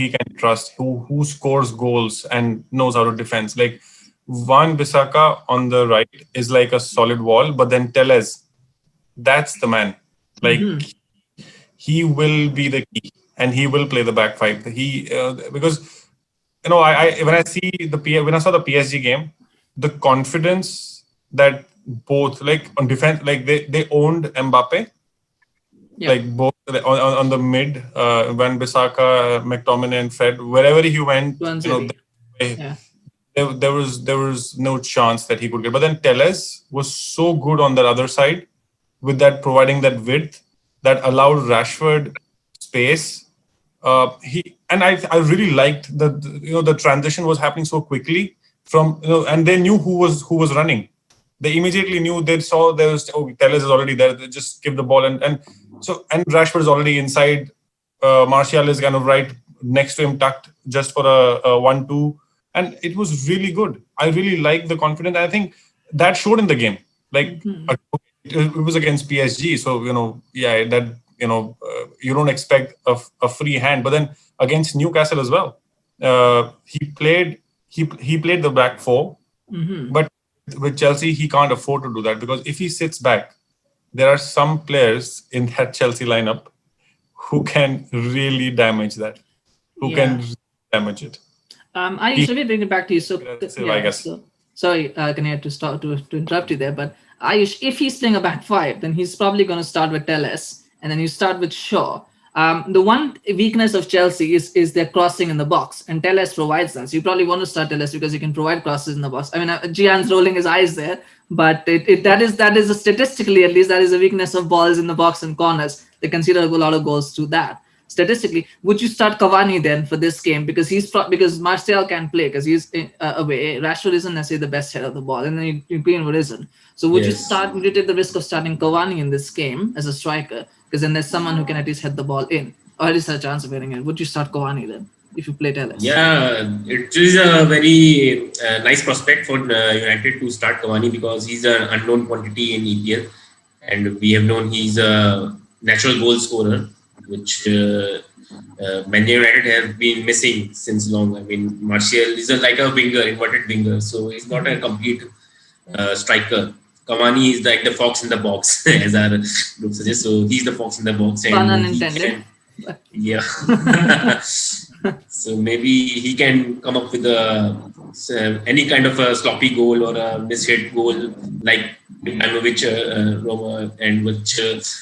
can trust, who scores goals and knows how to defend. Like Wan-Bissaka on the right is like a solid wall, but then Telles, that's the man. Like he will be the key, and he will play the back five. Because I when I saw the PSG game, the confidence that both like on defense, like they owned Mbappe. Yeah. Like both on the mid, Wan-Bissaka, McTominay, and Fred, wherever he went, there was no chance that he could get. But then Telles was so good on the other side, with that providing that width that allowed Rashford space. I really liked the transition was happening so quickly from and they knew who was running. They immediately knew. They saw there was Telles is already there. They just give the ball and Rashford is already inside. Martial is kind of right next to him, tucked just for a 1-2, and it was really good. I really like the confidence. I think that showed in the game. Like it was against PSG, so you don't expect a free hand. But then against Newcastle as well, he played the back four, but with Chelsea, he can't afford to do that because if he sits back, there are some players in that Chelsea lineup who can really damage that, can damage it. I usually bring it back to you. So, I guess. Sorry, Knayha, to interrupt you there, but Ayush, if he's playing a back five, then he's probably going to start with Telles, and then you start with Shaw. The one weakness of Chelsea is their crossing in the box, and Telles provides that. So you probably want to start Telles because he can provide crosses in the box. I mean, Zeehan's rolling his eyes there, but that is statistically, at least, that is a weakness of balls in the box and corners. They concede a lot of goals to that. Statistically, would you start Cavani then for this game because Martial can play because he's away. Rashford isn't necessarily the best head of the ball, and then Greenwood isn't. So would you take the risk of starting Cavani in this game as a striker? Because then there's someone who can at least head the ball in, or at least have a chance of getting in. Would you start Cavani then if you play Telles? Yeah, it is a very nice prospect for United to start Cavani because he's an unknown quantity in EPL, and we have known he's a natural goal scorer, which Man United have been missing since long. I mean, Martial is like a inverted winger, so he's not a complete striker. Cavani is like the fox in the box, as our group suggests. So he's the fox in the box. Pun unintended. Yeah. So maybe he can come up with a any kind of a sloppy goal or a mishit goal like Ibrahimovic, Roma, and which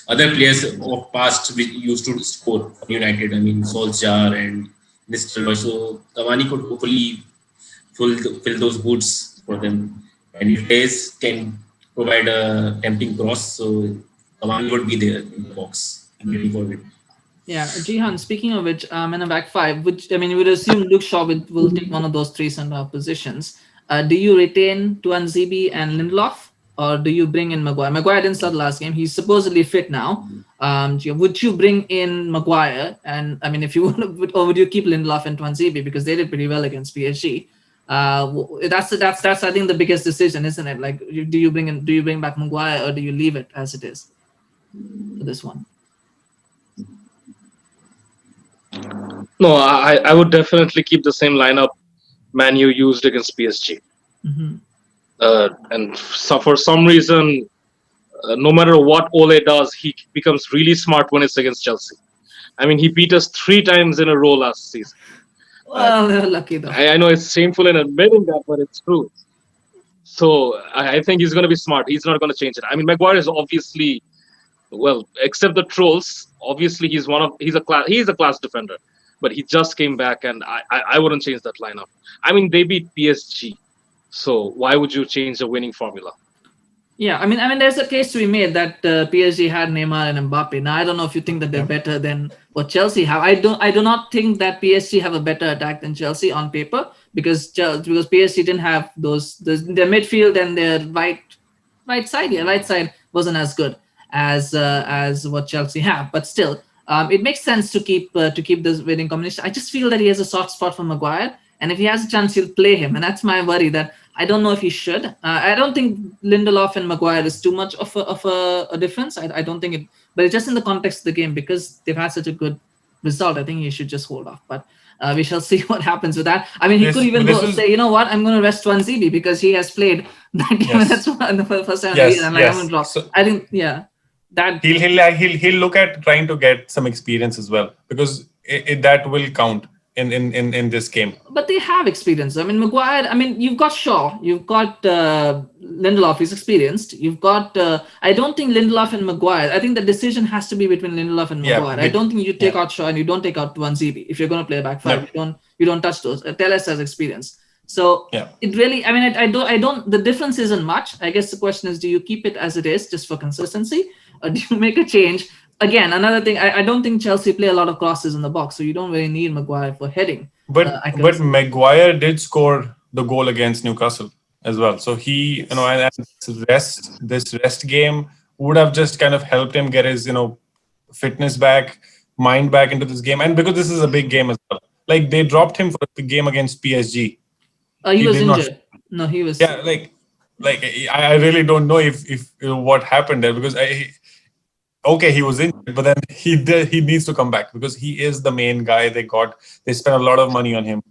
other players of past which used to score for United. I mean, Solskjaer and Nistelrooy. So Cavani could hopefully fill those boots for them. And if Hayes can provide a tempting cross, so Cavani would be there in the box waiting for it. Yeah, Zeehan, speaking of which, in a back five, which I mean, you would assume Luke Shaw will take one of those three centre half positions. Do you retain Tuanzebe and Lindelof, or do you bring in Maguire? Maguire didn't start the last game. He's supposedly fit now. Would you bring in Maguire? And I mean, if you would, or would you keep Lindelof and Tuanzebe because they did pretty well against PSG? That's I think the biggest decision, isn't it? Like, do you bring back Maguire or do you leave it as it is for this one? No, I would definitely keep the same lineup Man U used against PSG. Mm-hmm. And so for some reason, no matter what Ole does, he becomes really smart when it's against Chelsea. I mean, he beat us 3 times in a row last season. Well, they're lucky though. I know it's shameful in admitting that, but it's true. So I think he's going to be smart. He's not going to change it. I mean, Maguire is obviously, well, except the trolls, obviously he's a class defender. But he just came back, and I wouldn't change that lineup. I mean, they beat PSG, so why would you change the winning formula? Yeah, I mean, there's a case to be made that PSG had Neymar and Mbappe. Now, I don't know if you think that they're better than what Chelsea have. I do not think that PSG have a better attack than Chelsea on paper because PSG didn't have their midfield and their right side wasn't as good as what Chelsea have, but still. It makes sense to keep this winning combination. I just feel that he has a soft spot for Maguire, and if he has a chance, he'll play him, and that's my worry. That I don't know if he should. I don't think Lindelof and Maguire is too much of a difference. I don't think it, but it's just in the context of the game because they've had such a good result. I think he should just hold off. But we shall see what happens with that. I mean, he could even say, you know what, I'm going to rest Tuanzebe because he has played 90 minutes for the first time of the year, and I'm going to drop. I think, yeah. That he'll look at trying to get some experience as well because that will count in this game. But they have experience. I mean, Maguire. I mean, you've got Shaw, you've got Lindelof. He's experienced. You've got. I don't think Lindelof and Maguire. I think the decision has to be between Lindelof and Maguire. I don't think you take out Shaw and you don't take out Tuanzebe if you're going to play a back five. No. You don't touch those. Telles has experience. So it really. I mean, I don't. The difference isn't much. I guess the question is, do you keep it as it is just for consistency? Or do you make a change? Again, another thing, I don't think Chelsea play a lot of crosses in the box, so you don't really need Maguire for heading. But Maguire did score the goal against Newcastle as well. So he, and this rest game would have just kind of helped him get his, fitness back, mind back into this game. And because this is a big game as well. Like they dropped him for the game against PSG. He was injured. No, he was. Yeah, I really don't know if what happened there because he was injured, but then he needs to come back because he is the main guy. They spent a lot of money on him.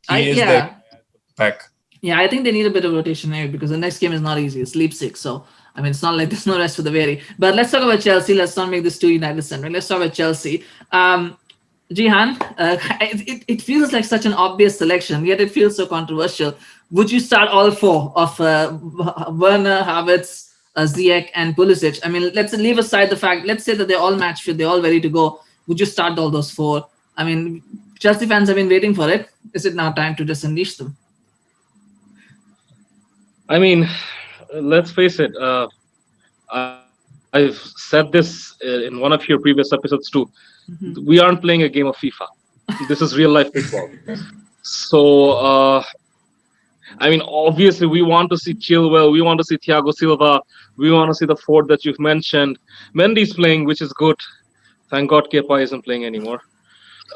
He is their back. Yeah, I think they need a bit of rotation here because the next game is not easy. It's Leipzig, so I mean it's not like there's no rest for the weary. But let's talk about Chelsea. Let's not make this too United-centric. Let's talk about Chelsea. Zeehan, it feels like such an obvious selection, yet it feels so controversial. Would you start all four of Werner, Havertz, Ziyech, and Pulisic? I mean, let's leave aside the fact, let's say that they're all match fit, they're all ready to go. Would you start all those four? I mean, Chelsea fans have been waiting for it. Is it now time to just unleash them? I mean, let's face it. I've said this in one of your previous episodes too. Mm-hmm. We aren't playing a game of FIFA. This is real life football. So, I mean, obviously, we want to see Chilwell, we want to see Thiago Silva, we want to see the Ford that you've mentioned. Mendy's playing, which is good. Thank God Kepa isn't playing anymore.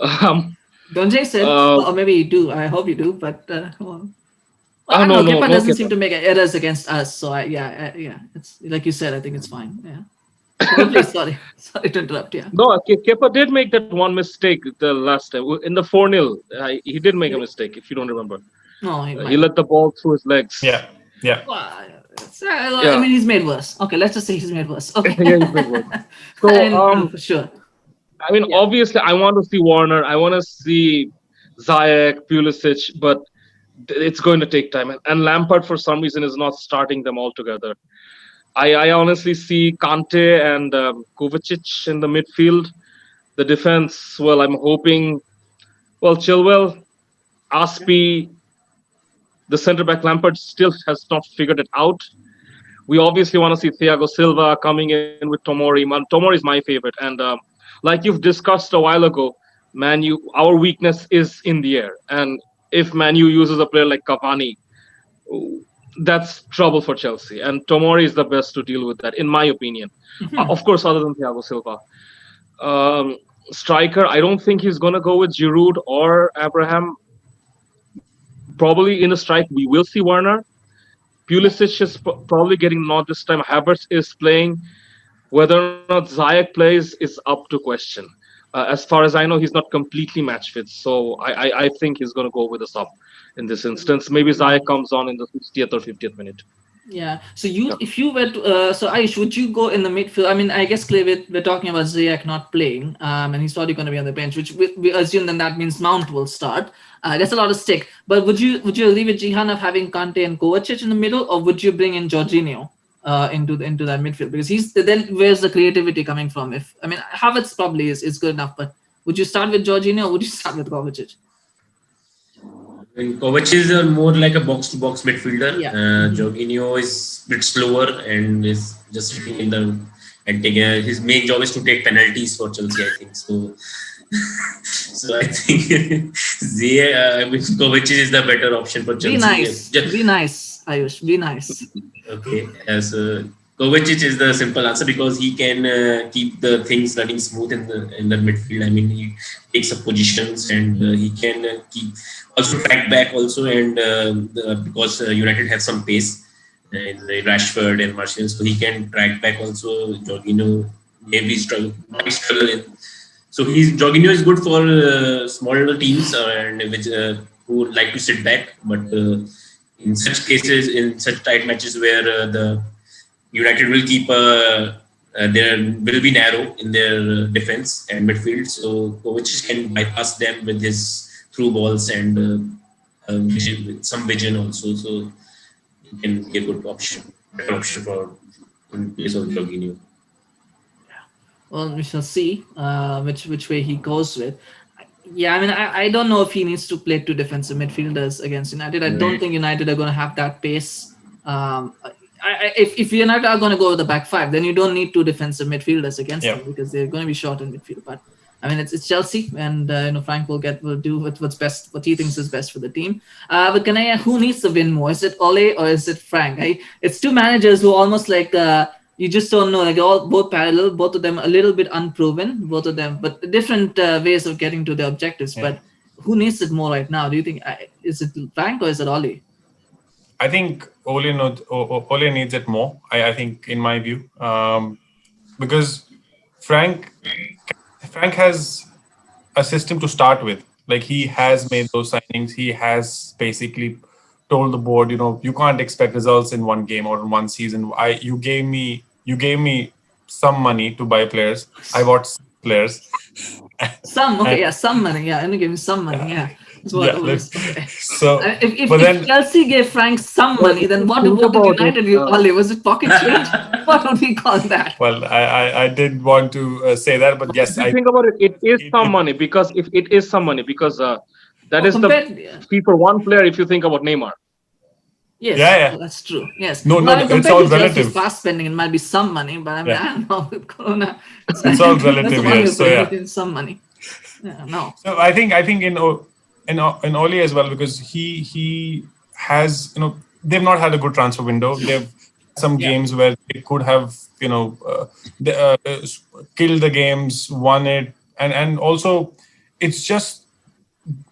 Don't jinx it. Or maybe you do. I hope you do. But Kepa doesn't seem to make errors against us. So it's like you said. I think it's fine. Yeah. Please, sorry to interrupt. Yeah. No, Kepa did make that one mistake the last time in the 4-0. He did make a mistake. If you don't remember. No, he let the ball through his legs. Yeah. Well, I mean, he's made worse. Okay, let's just say he's made worse. Okay. Yeah, he's made worse. So, for sure. I mean, obviously, I want to see Warner. I want to see Ziyech, Pulisic, but it's going to take time. And Lampard, for some reason, is not starting them all together. I honestly see Kante and Kovacic in the midfield. The defense, well, I'm hoping, well, Chilwell, Aspi, the centre back Lampard still has not figured it out. We obviously want to see Thiago Silva coming in with Tomori. Tomori is my favorite. And like you've discussed a while ago, Manu, our weakness is in the air. And if Manu uses a player like Cavani, that's trouble for Chelsea. And Tomori is the best to deal with that, in my opinion. Of course, other than Thiago Silva. Striker, I don't think he's going to go with Giroud or Abraham. Probably in a strike, we will see Werner. Pulisic is probably getting nod this time. Havertz is playing. Whether or not Ziyech plays is up to question. As far as I know, he's not completely match fit. So I think he's going to go with a sub in this instance. Maybe Ziyech comes on in the 60th or 50th minute. Yeah. So if you were to, so Ayush, would you go in the midfield? I mean, I guess Clay, we're talking about Ziyech not playing, and he's probably going to be on the bench, which we assume then that means Mount will start. That's a lot of stick. But would you agree with Zeehan of having Kante and Kovacic in the middle, or would you bring in Jorginho into that midfield? Because then where's the creativity coming from? Havertz probably is good enough, but would you start with Jorginho or would you start with Kovacic? Kovacic is more like a box-to-box midfielder. Yeah. Jorginho is a bit slower and is just sitting in the and taking. His main job is to take penalties for Chelsea, I think. So I think Kovacic is the better option for Chelsea. Be nice, Ayush. Be nice. Okay, so Kovacic is the simple answer because he can keep the things running smooth in the midfield. I mean, he takes up positions and he can keep also track back also, and because United have some pace in Rashford and Martial, so he can track back also. Jorginho might struggle in. So Jorginho is good for smaller teams and which who like to sit back, but in such cases, in such tight matches where the United will keep there will be narrow in their defense and midfield, so Kovacic can bypass them with his through balls and some vision also, so he can be a good option, better option for in place of Jorginho. Well, we shall see which way he goes with. Yeah, I mean, I don't know if he needs to play two defensive midfielders against United. I don't think United are going to have that pace. If United are going to go with the back five, then you don't need two defensive midfielders against them because they're going to be short in midfield. But I mean, it's Chelsea, and Frank will do what's best, what he thinks is best for the team. But Knayha, who needs to win more? Is it Ole or is it Frank? It's two managers who almost like you just don't know. Like both parallel, both of them a little bit unproven, both of them, but different ways of getting to their objectives. Yeah. But who needs it more right now? Do you think is it Frank or is it Ole? I think Ole needs it more. I think, in my view, because Frank has a system to start with. Like, he has made those signings. He has basically told the board, you can't expect results in one game or in one season. You gave me some money to buy players. I bought players. Some money. Yeah, and give me some money. Yeah. Okay. So, if Chelsea gave Frank some money, then what did United give Ole? Was it pocket change? What would we call that? Well, I did want to say that, but yes, if you think about it, it is some money because if it is some money because that is the fee for one player. If you think about Neymar. Yes, yeah. That's true. Yes. No, it's all relative. Fast spending, it might be some money, but I mean, I don't know with Corona. It's all relative. Yes, so yeah, some money. Yeah, no. So I think in Ole as well, because he has, they've not had a good transfer window. They've some games where they could have killed the games, won it, and also it's just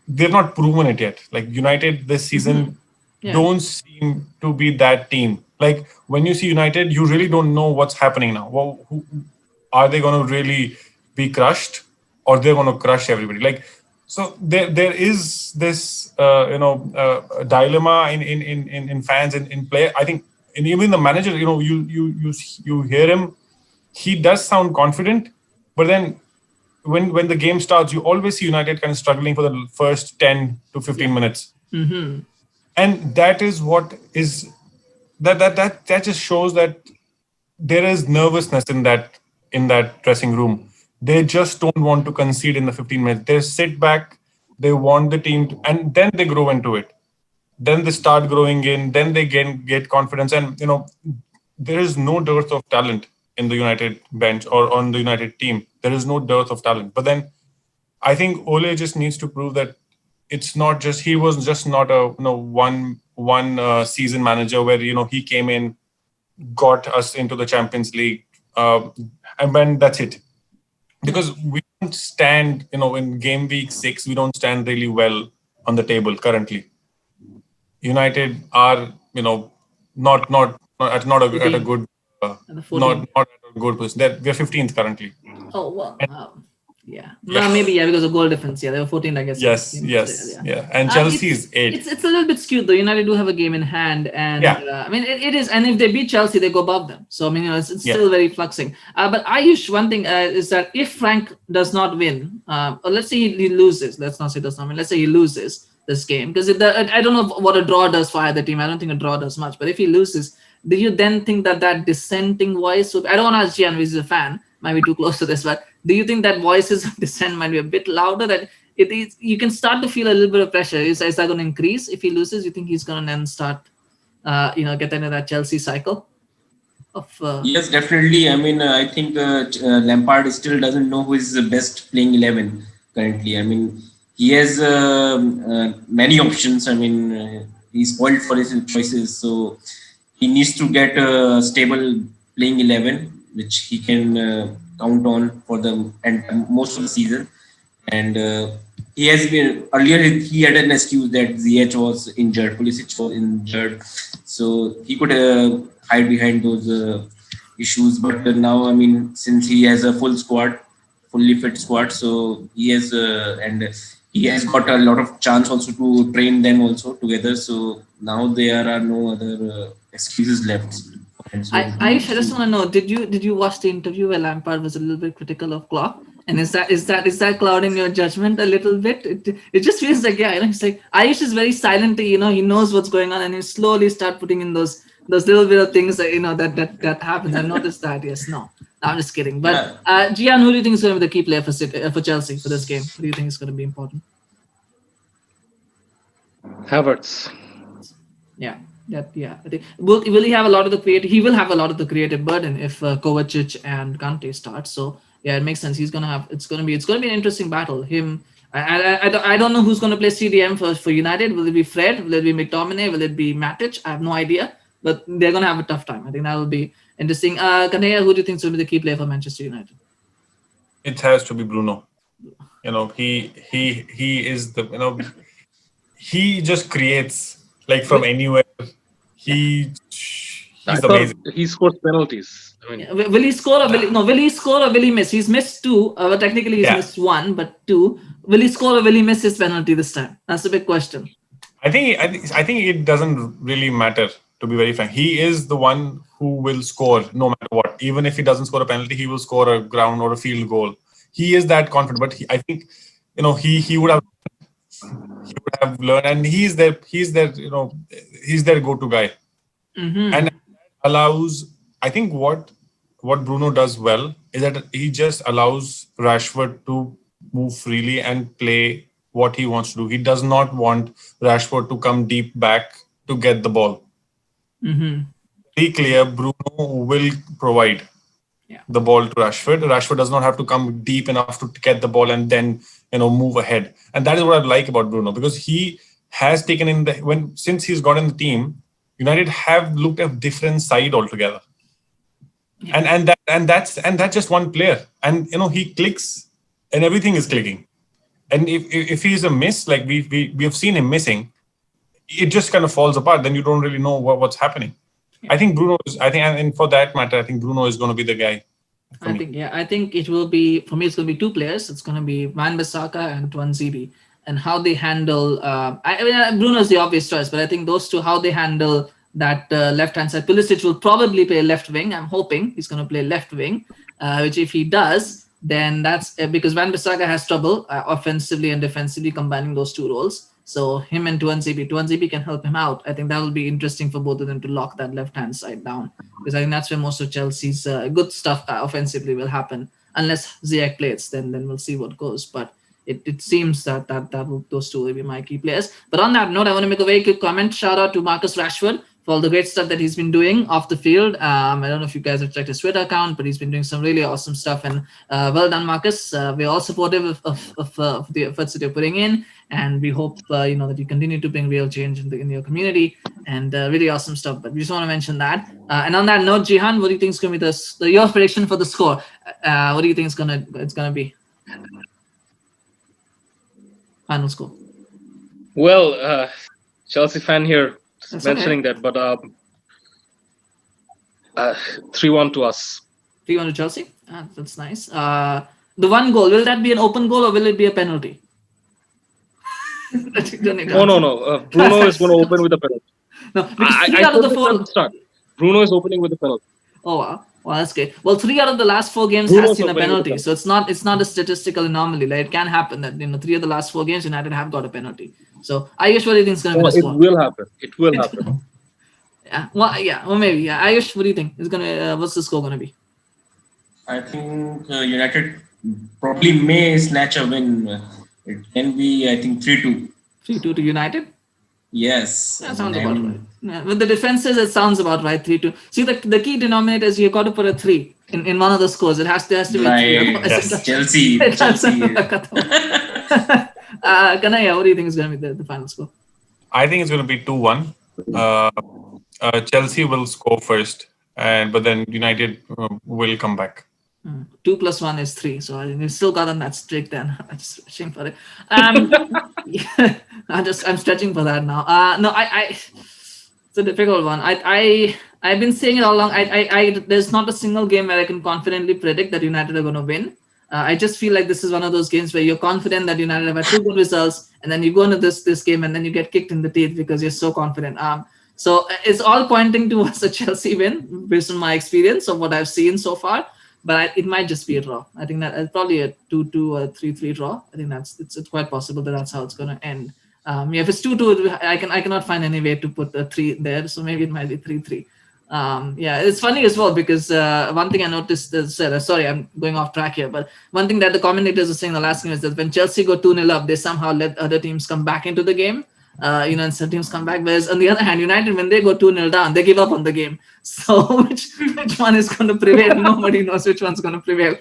they've not proven it yet. Like, United this season don't seem to be that team. Like, when you see United, you really don't know what's happening now. Well, are they going to really be crushed, or they're going to crush everybody? Like, so there is this dilemma in fans and in play. I think, and even the manager, you hear him, he does sound confident, but then when the game starts, you always see United kind of struggling for the first 10 to 15 minutes. Mm-hmm. And that is what is that just shows that there is nervousness in that dressing room. They just don't want to concede in the 15 minutes. They sit back, they want the team to, and then they grow into it. Then they start growing in, then they get confidence. And there is no dearth of talent in the United bench or on the United team. There is no dearth of talent. But then I think Ole just needs to prove that it's not just he was just not a one season manager where he came in, got us into the Champions League, and then that's it. Because we don't stand, in game week 6, we don't stand really well on the table currently. United are, at a good, not at a good position. We're 15th currently. Oh well. Yeah. No, maybe because of goal difference. Yeah, they were 14, I guess. Yes. Yeah. And Chelsea is 8. It's a little bit skewed though. United do have a game in hand, and I mean it is. And if they beat Chelsea, they go above them. So I mean, it's still very fluxing. But Ayush, one thing is that if Frank does not win, or let's say he loses. Let's not say does not win. Let's say he loses this game, because I don't know what a draw does for either team. I don't think a draw does much. But if he loses, do you then think that dissenting voice? I don't want to ask Zeehan, who's a fan. Might be too close to this, but do you think that voices of dissent might be a bit louder? That you can start to feel a little bit of pressure. Is that going to increase if he loses? You think he's going to then start, get into that Chelsea cycle? Yes, definitely. I mean, I think Lampard still doesn't know who is the best playing 11 currently. I mean, he has many options. I mean, he's spoiled for his choices, so he needs to get a stable playing 11, which he can count on for most of the season. And he has been earlier. He had an excuse that Ziyech was injured, Pulisic was injured, so he could hide behind those issues. But now, I mean, since he has a fully fit squad, so he has and he has got a lot of chance also to train them also together. So now there are no other excuses left. I just want to know, did you watch the interview where Lampard was a little bit critical of Klopp? And is that clouding your judgment a little bit? It just feels like, he's like, Ayush is very silently, he knows what's going on, and he slowly start putting in those little bit of things that that happens. I've noticed that. Yes, no, I'm just kidding. But Zeehan, who do you think is going to be the key player for Chelsea for this game? Who do you think is going to be important? Havertz. Yeah. I think will he have a lot of the creative? He will have a lot of the creative burden if Kovacic and Kante start. So yeah, it makes sense. He's gonna have. It's gonna be an interesting battle. I don't know who's gonna play CDM for United. Will it be Fred? Will it be McTominay? Will it be Matic? I have no idea. But they're gonna have a tough time. I think that will be interesting. Knayha, who do you think is gonna be the key player for Manchester United? It has to be Bruno. He is the he just creates like from anywhere. He's amazing. He scores penalties. I mean, will he score or will he score or will he miss? He's missed 2. But technically he's missed 1, but 2. Will he score or will he miss his penalty this time? That's the big question. I think it doesn't really matter, to be very frank. He is the one who will score no matter what. Even if he doesn't score a penalty, he will score a ground or a field goal. He is that confident. But I think he would have learned, and he's their go-to guy. Mm-hmm. And allows, I think what Bruno does well is that he just allows Rashford to move freely and play what he wants to do. He does not want Rashford to come deep back to get the ball. Mm-hmm. Be clear, Bruno will provide the ball to Rashford. Rashford does not have to come deep enough to get the ball and then move ahead. And that is what I like about Bruno, because he has taken since he's got in the team, United have looked a different side altogether. Yeah. And that's just one player. And he clicks and everything is clicking. And if he's a miss, like we have seen him missing, it just kind of falls apart. Then you don't really know what's happening. Yeah. I think and for that matter, I think Bruno is going to be the guy. I think it will be, for me, it's going to be 2 players. It's going to be Wan-Bissaka and Tuanzebe, and how they handle. Bruno is the obvious choice, but I think those two, how they handle that left-hand side. Pulisic will probably play left wing. I'm hoping he's going to play left wing, which if he does, then that's because Wan-Bissaka has trouble offensively and defensively combining those 2 roles. So him and Tuanzebe can help him out. I think that will be interesting for both of them to lock that left hand side down, because I think that's where most of Chelsea's good stuff offensively will happen. Unless Ziyech plays, then we'll see what goes. But it seems that those two will be my key players. But on that note, I want to make a very quick comment. Shout out to Marcus Rashford for all the great stuff that he's been doing off the field. I don't know if you guys have checked his Twitter account, but he's been doing some really awesome stuff. And well done, Marcus. We're all supportive of the efforts that you're putting in, and we hope that you continue to bring real change in your community, and really awesome stuff. But we just want to mention that. And on that note, Zeehan, what do you think is going to be your prediction for the score? What do you think it's gonna be? Final score. Well, Chelsea fan here That's mentioning okay. that, but 3-1 to us. 3-1 to Chelsea. That's nice. The one goal, will that be an open goal or will it be a penalty? No. Bruno is going to open with a penalty. No, because three I out of told the you at four. the start. Bruno is opening with a penalty. Oh wow, that's great. Well, 3 out of the last 4 games Bruno's has seen a opening with a penalty, so it's not a statistical anomaly. Like, it can happen that 3 of the last 4 games United have got a penalty. So Ayush, what do you think is going to be the It score? will happen. It will happen. Well, maybe. Yeah, Ayush, what do you think is gonna? What's the score going to be? I think United probably may snatch a win. It can be, I think, 3-2. 3-2 to United. Yes. That sounds about right. Yeah, with the defenses, it sounds about right. 3-2. See, the key denominator is you got to put a 3 in one of the scores. It has to be a 3. Right. Yes. Chelsea. Knayha, what do you think is going to be the final score? I think it's going to be 2-1. Chelsea will score first, but then United will come back. 2 + 1 is 3, so I still got on that streak. Then I'm just stretching for it. I'm stretching for that now. No, it's a difficult one. I've been saying it all along. There's not a single game where I can confidently predict that United are going to win. I just feel like this is one of those games where you're confident that United have had 2 good results, and then you go into this game and then you get kicked in the teeth because you're so confident. So it's all pointing towards a Chelsea win based on my experience of what I've seen so far. But it might just be a draw. I think that it's probably a 2-2 or 3-3 draw. I think it's quite possible that that's how it's going to end. If it's 2-2, I cannot find any way to put a 3 there, so maybe it might be 3-3. It's funny as well because one thing I noticed is, sorry, I'm going off track here, but one thing that the commentators were saying the last game is that when Chelsea go 2-0 up, they somehow let other teams come back into the game. And some teams come back. Whereas on the other hand, United, when they go 2-0 down, they give up on the game. So which one is going to prevail? Nobody knows which one's going to prevail.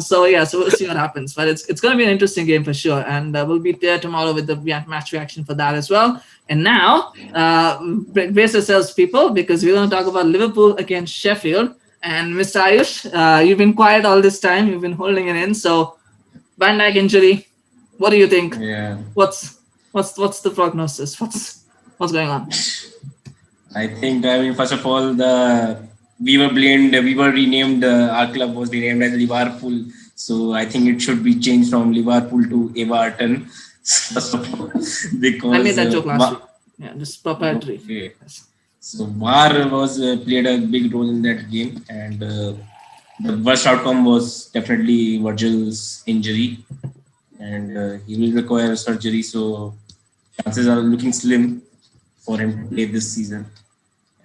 So we'll see what happens. But it's going to be an interesting game for sure. And we'll be there tomorrow with the match reaction for that as well. And now, brace yourselves, people, because we're going to talk about Liverpool against Sheffield. And Mr. Ayush, you've been quiet all this time. You've been holding it in. So, Van Dijk injury, what do you think? Yeah. What's the prognosis? What's going on? I think, first of all, we were renamed, our club was renamed as Liverpool. So I think it should be changed from Liverpool to Everton. First of all, because I made that joke last week. Yeah, just proprietary. Okay. So VAR played a big role in that game, and the worst outcome was definitely Virgil's injury, and he will require surgery. So chances are looking slim for him to play this season,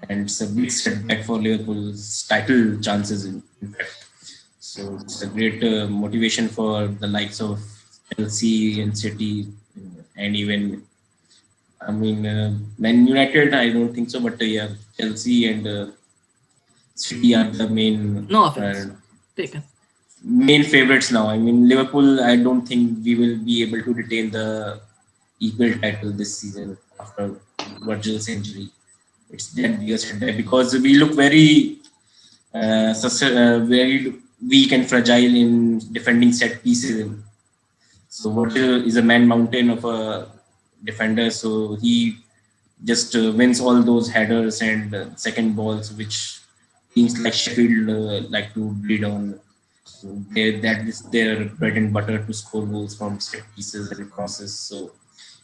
and it's a big setback for Liverpool's title chances. In fact, so it's a great motivation for the likes of Chelsea and City, and even Man United. I don't think so, but Chelsea and City are the main. No offense taken. Main favorites now. Liverpool, I don't think we will be able to retain the EPL title this season after Virgil's injury. It's that biggest setback because we look very weak and fragile in defending set pieces. So Virgil is a man mountain of a defender, so he just wins all those headers and second balls, which teams like Sheffield like to bleed on. So that is their bread and butter to score goals from set pieces and crosses. So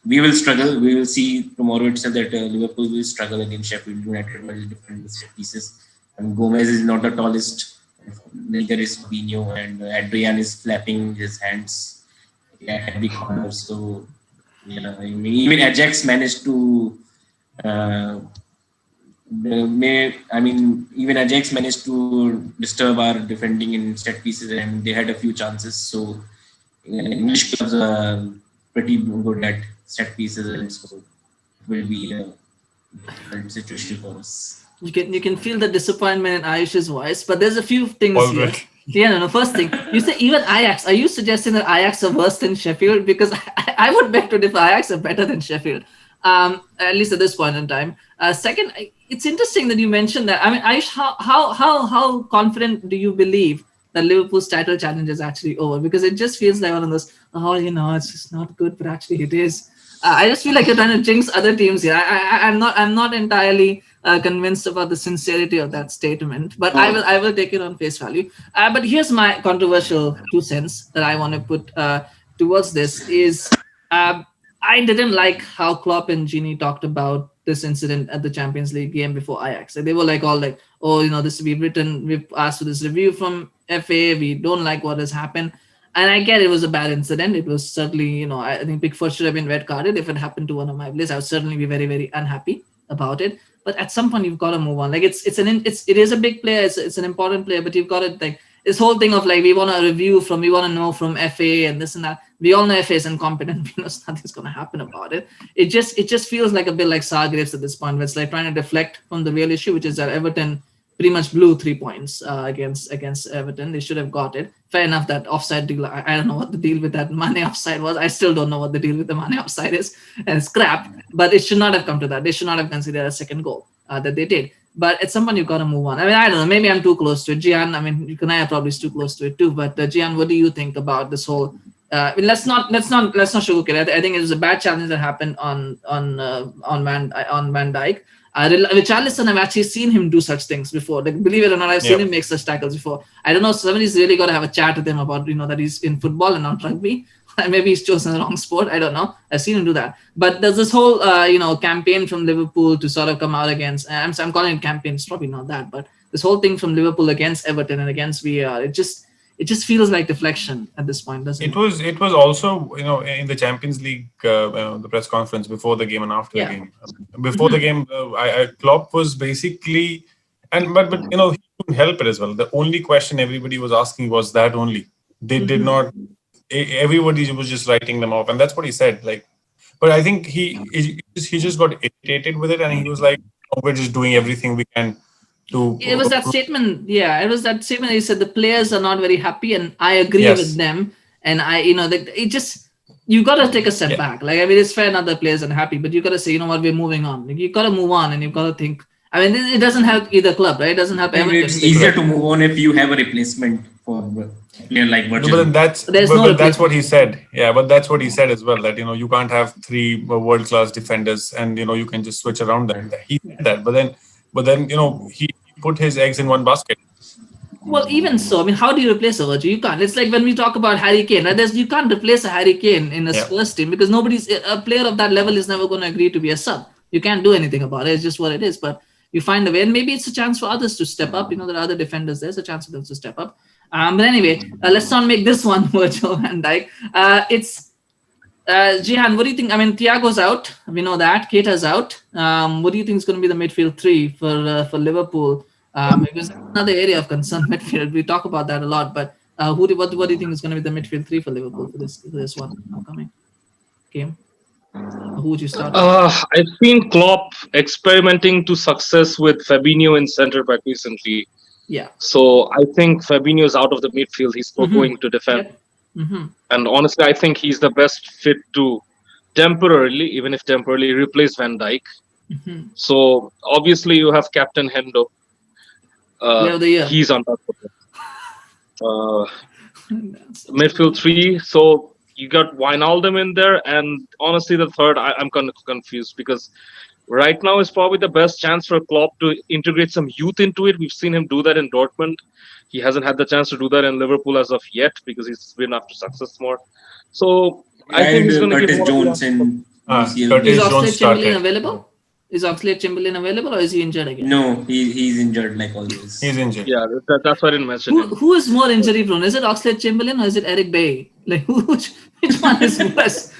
we will struggle. We will see tomorrow itself that Liverpool will struggle against Sheffield United while defending set pieces. And Gomez is not the tallest, neither is Fabinho, and Adrian is flapping his hands at every corner. So Yeah, I mean, even Ajax managed to. Even Ajax managed to disturb our defending in set pieces, and they had a few chances. So English clubs are pretty good at set pieces, and so it will be a difficult situation for us. You can feel the disappointment in Ayush's voice, but there's a few things here. Already. Yeah, no. First thing, you say even Ajax. Are you suggesting that Ajax are worse than Sheffield? Because I would beg to differ. Ajax are better than Sheffield, at least at this point in time. Second, it's interesting that you mentioned that. I mean, Ayush, how confident do you believe that Liverpool's title challenge is actually over? Because it just feels like one of those. Oh, it's just not good, but actually it is. I just feel like you're trying to jinx other teams here. I'm not entirely convinced about the sincerity of that statement, but I will take it on face value. But here's my controversial 2 cents that I want to put towards this is I didn't like how Klopp and Genie talked about this incident at the Champions League game before Ajax. Like, they were like all like, oh, this we've asked for this review from FA. We don't like what has happened. And I get it was a bad incident. It was certainly, I think Pickford should have been red carded. If it happened to one of my players, I would certainly be very, very unhappy about it. But at some point, you've got to move on. Like it is a big player. It's an important player, but you've got to like this whole thing of like we want to know from FA and this and that. We all know FA is incompetent. We know nothing's going to happen about it. It just feels like a bit like Sargraves at this point, where it's like trying to deflect from the real issue, which is that Everton pretty much blew 3 points against Everton. They should have got it. Fair enough, that offside deal. I don't know what the deal with that Mane offside was. I still don't know what the deal with the Mane offside is. And it's crap. But it should not have come to that. They should not have considered a second goal that they did. But at some point, you've got to move on. I mean, I don't know. Maybe I'm too close to it. Zeehan, I mean, Knayha probably is too close to it too. But Zeehan, what do you think about this whole? Let's not sugarcoat it. I think it was a bad challenge that happened on Van Dijk. Richarlison, I've actually seen him do such things before. Like, believe it or not, I've seen him make such tackles before. I don't know. Somebody's really got to have a chat with him about that he's in football and not rugby. Maybe he's chosen the wrong sport. I don't know. I've seen him do that. But there's this whole campaign from Liverpool to sort of come out against. I'm calling it campaign. It's probably not that, but this whole thing from Liverpool against Everton and against VAR. It just feels like deflection at this point, doesn't it? It was also in the Champions League the press conference before the game and after the game. Before the game, Klopp was basically but he couldn't help it as well. The only question everybody was asking was that only. They did not. Everybody was just writing them off, and that's what he said. Like, but I think he just got irritated with it, and he was like, "We're just doing everything we can." It was that statement. Yeah, it was that statement. He said the players are not very happy, and I agree with them. And you got to take a step back. Like, I mean, it's fair not that players are happy, but you got to say, you know what, we're moving on. Like, you got to move on, and you've got to think. I mean, it doesn't help either club, right? It doesn't help everyone. It's easier to move on if you have a replacement for a player like Virgil. No, but that's what he said. Yeah, but that's what he said as well. That you can't have 3 world-class defenders, and you can just switch around them. He said that, but then he put his eggs in one basket. Well, even so, I mean, how do you replace a Virgil? You can't. It's like when we talk about Harry Kane, right? You can't replace a Harry Kane in a Spurs team because a player of that level is never going to agree to be a sub. You can't do anything about it. It's just what it is. But you find a way, and maybe it's a chance for others to step up. There are other defenders. There's a chance for them to step up. But anyway, let's not make this one Virgil van Dijk. It's Zeehan, what do you think? I mean, Thiago's out. We know that. Keita's out. What do you think is going to be the midfield 3 for Liverpool? Because another area of concern, midfield. We talk about that a lot. But what do you think is going to be the midfield 3 for Liverpool for this one upcoming game? Who would you start with? I've seen Klopp experimenting to success with Fabinho in centre back recently. Yeah. So I think Fabinho is out of the midfield. He's going to defend. Yep. Mm-hmm. And honestly, I think he's the best fit to temporarily replace Van Dijk. Mm-hmm. So obviously you have Captain Hendo. He's untouchable. Midfield 3. So you got Wijnaldum in there, and honestly, the third, I'm kind of confused because right now is probably the best chance for Klopp to integrate some youth into it. We've seen him do that in Dortmund. He hasn't had the chance to do that in Liverpool as of yet because he's been after success more. So I think he's going to give Jones in Is Oxlade-Chamberlain available? Is Oxlade-Chamberlain available, or is he injured again? No, he's injured like always. He's injured. Yeah, that's why I didn't mention him. Who is more injury prone? Is it Oxlade-Chamberlain or is it Eric Bailly? Like which one is worse?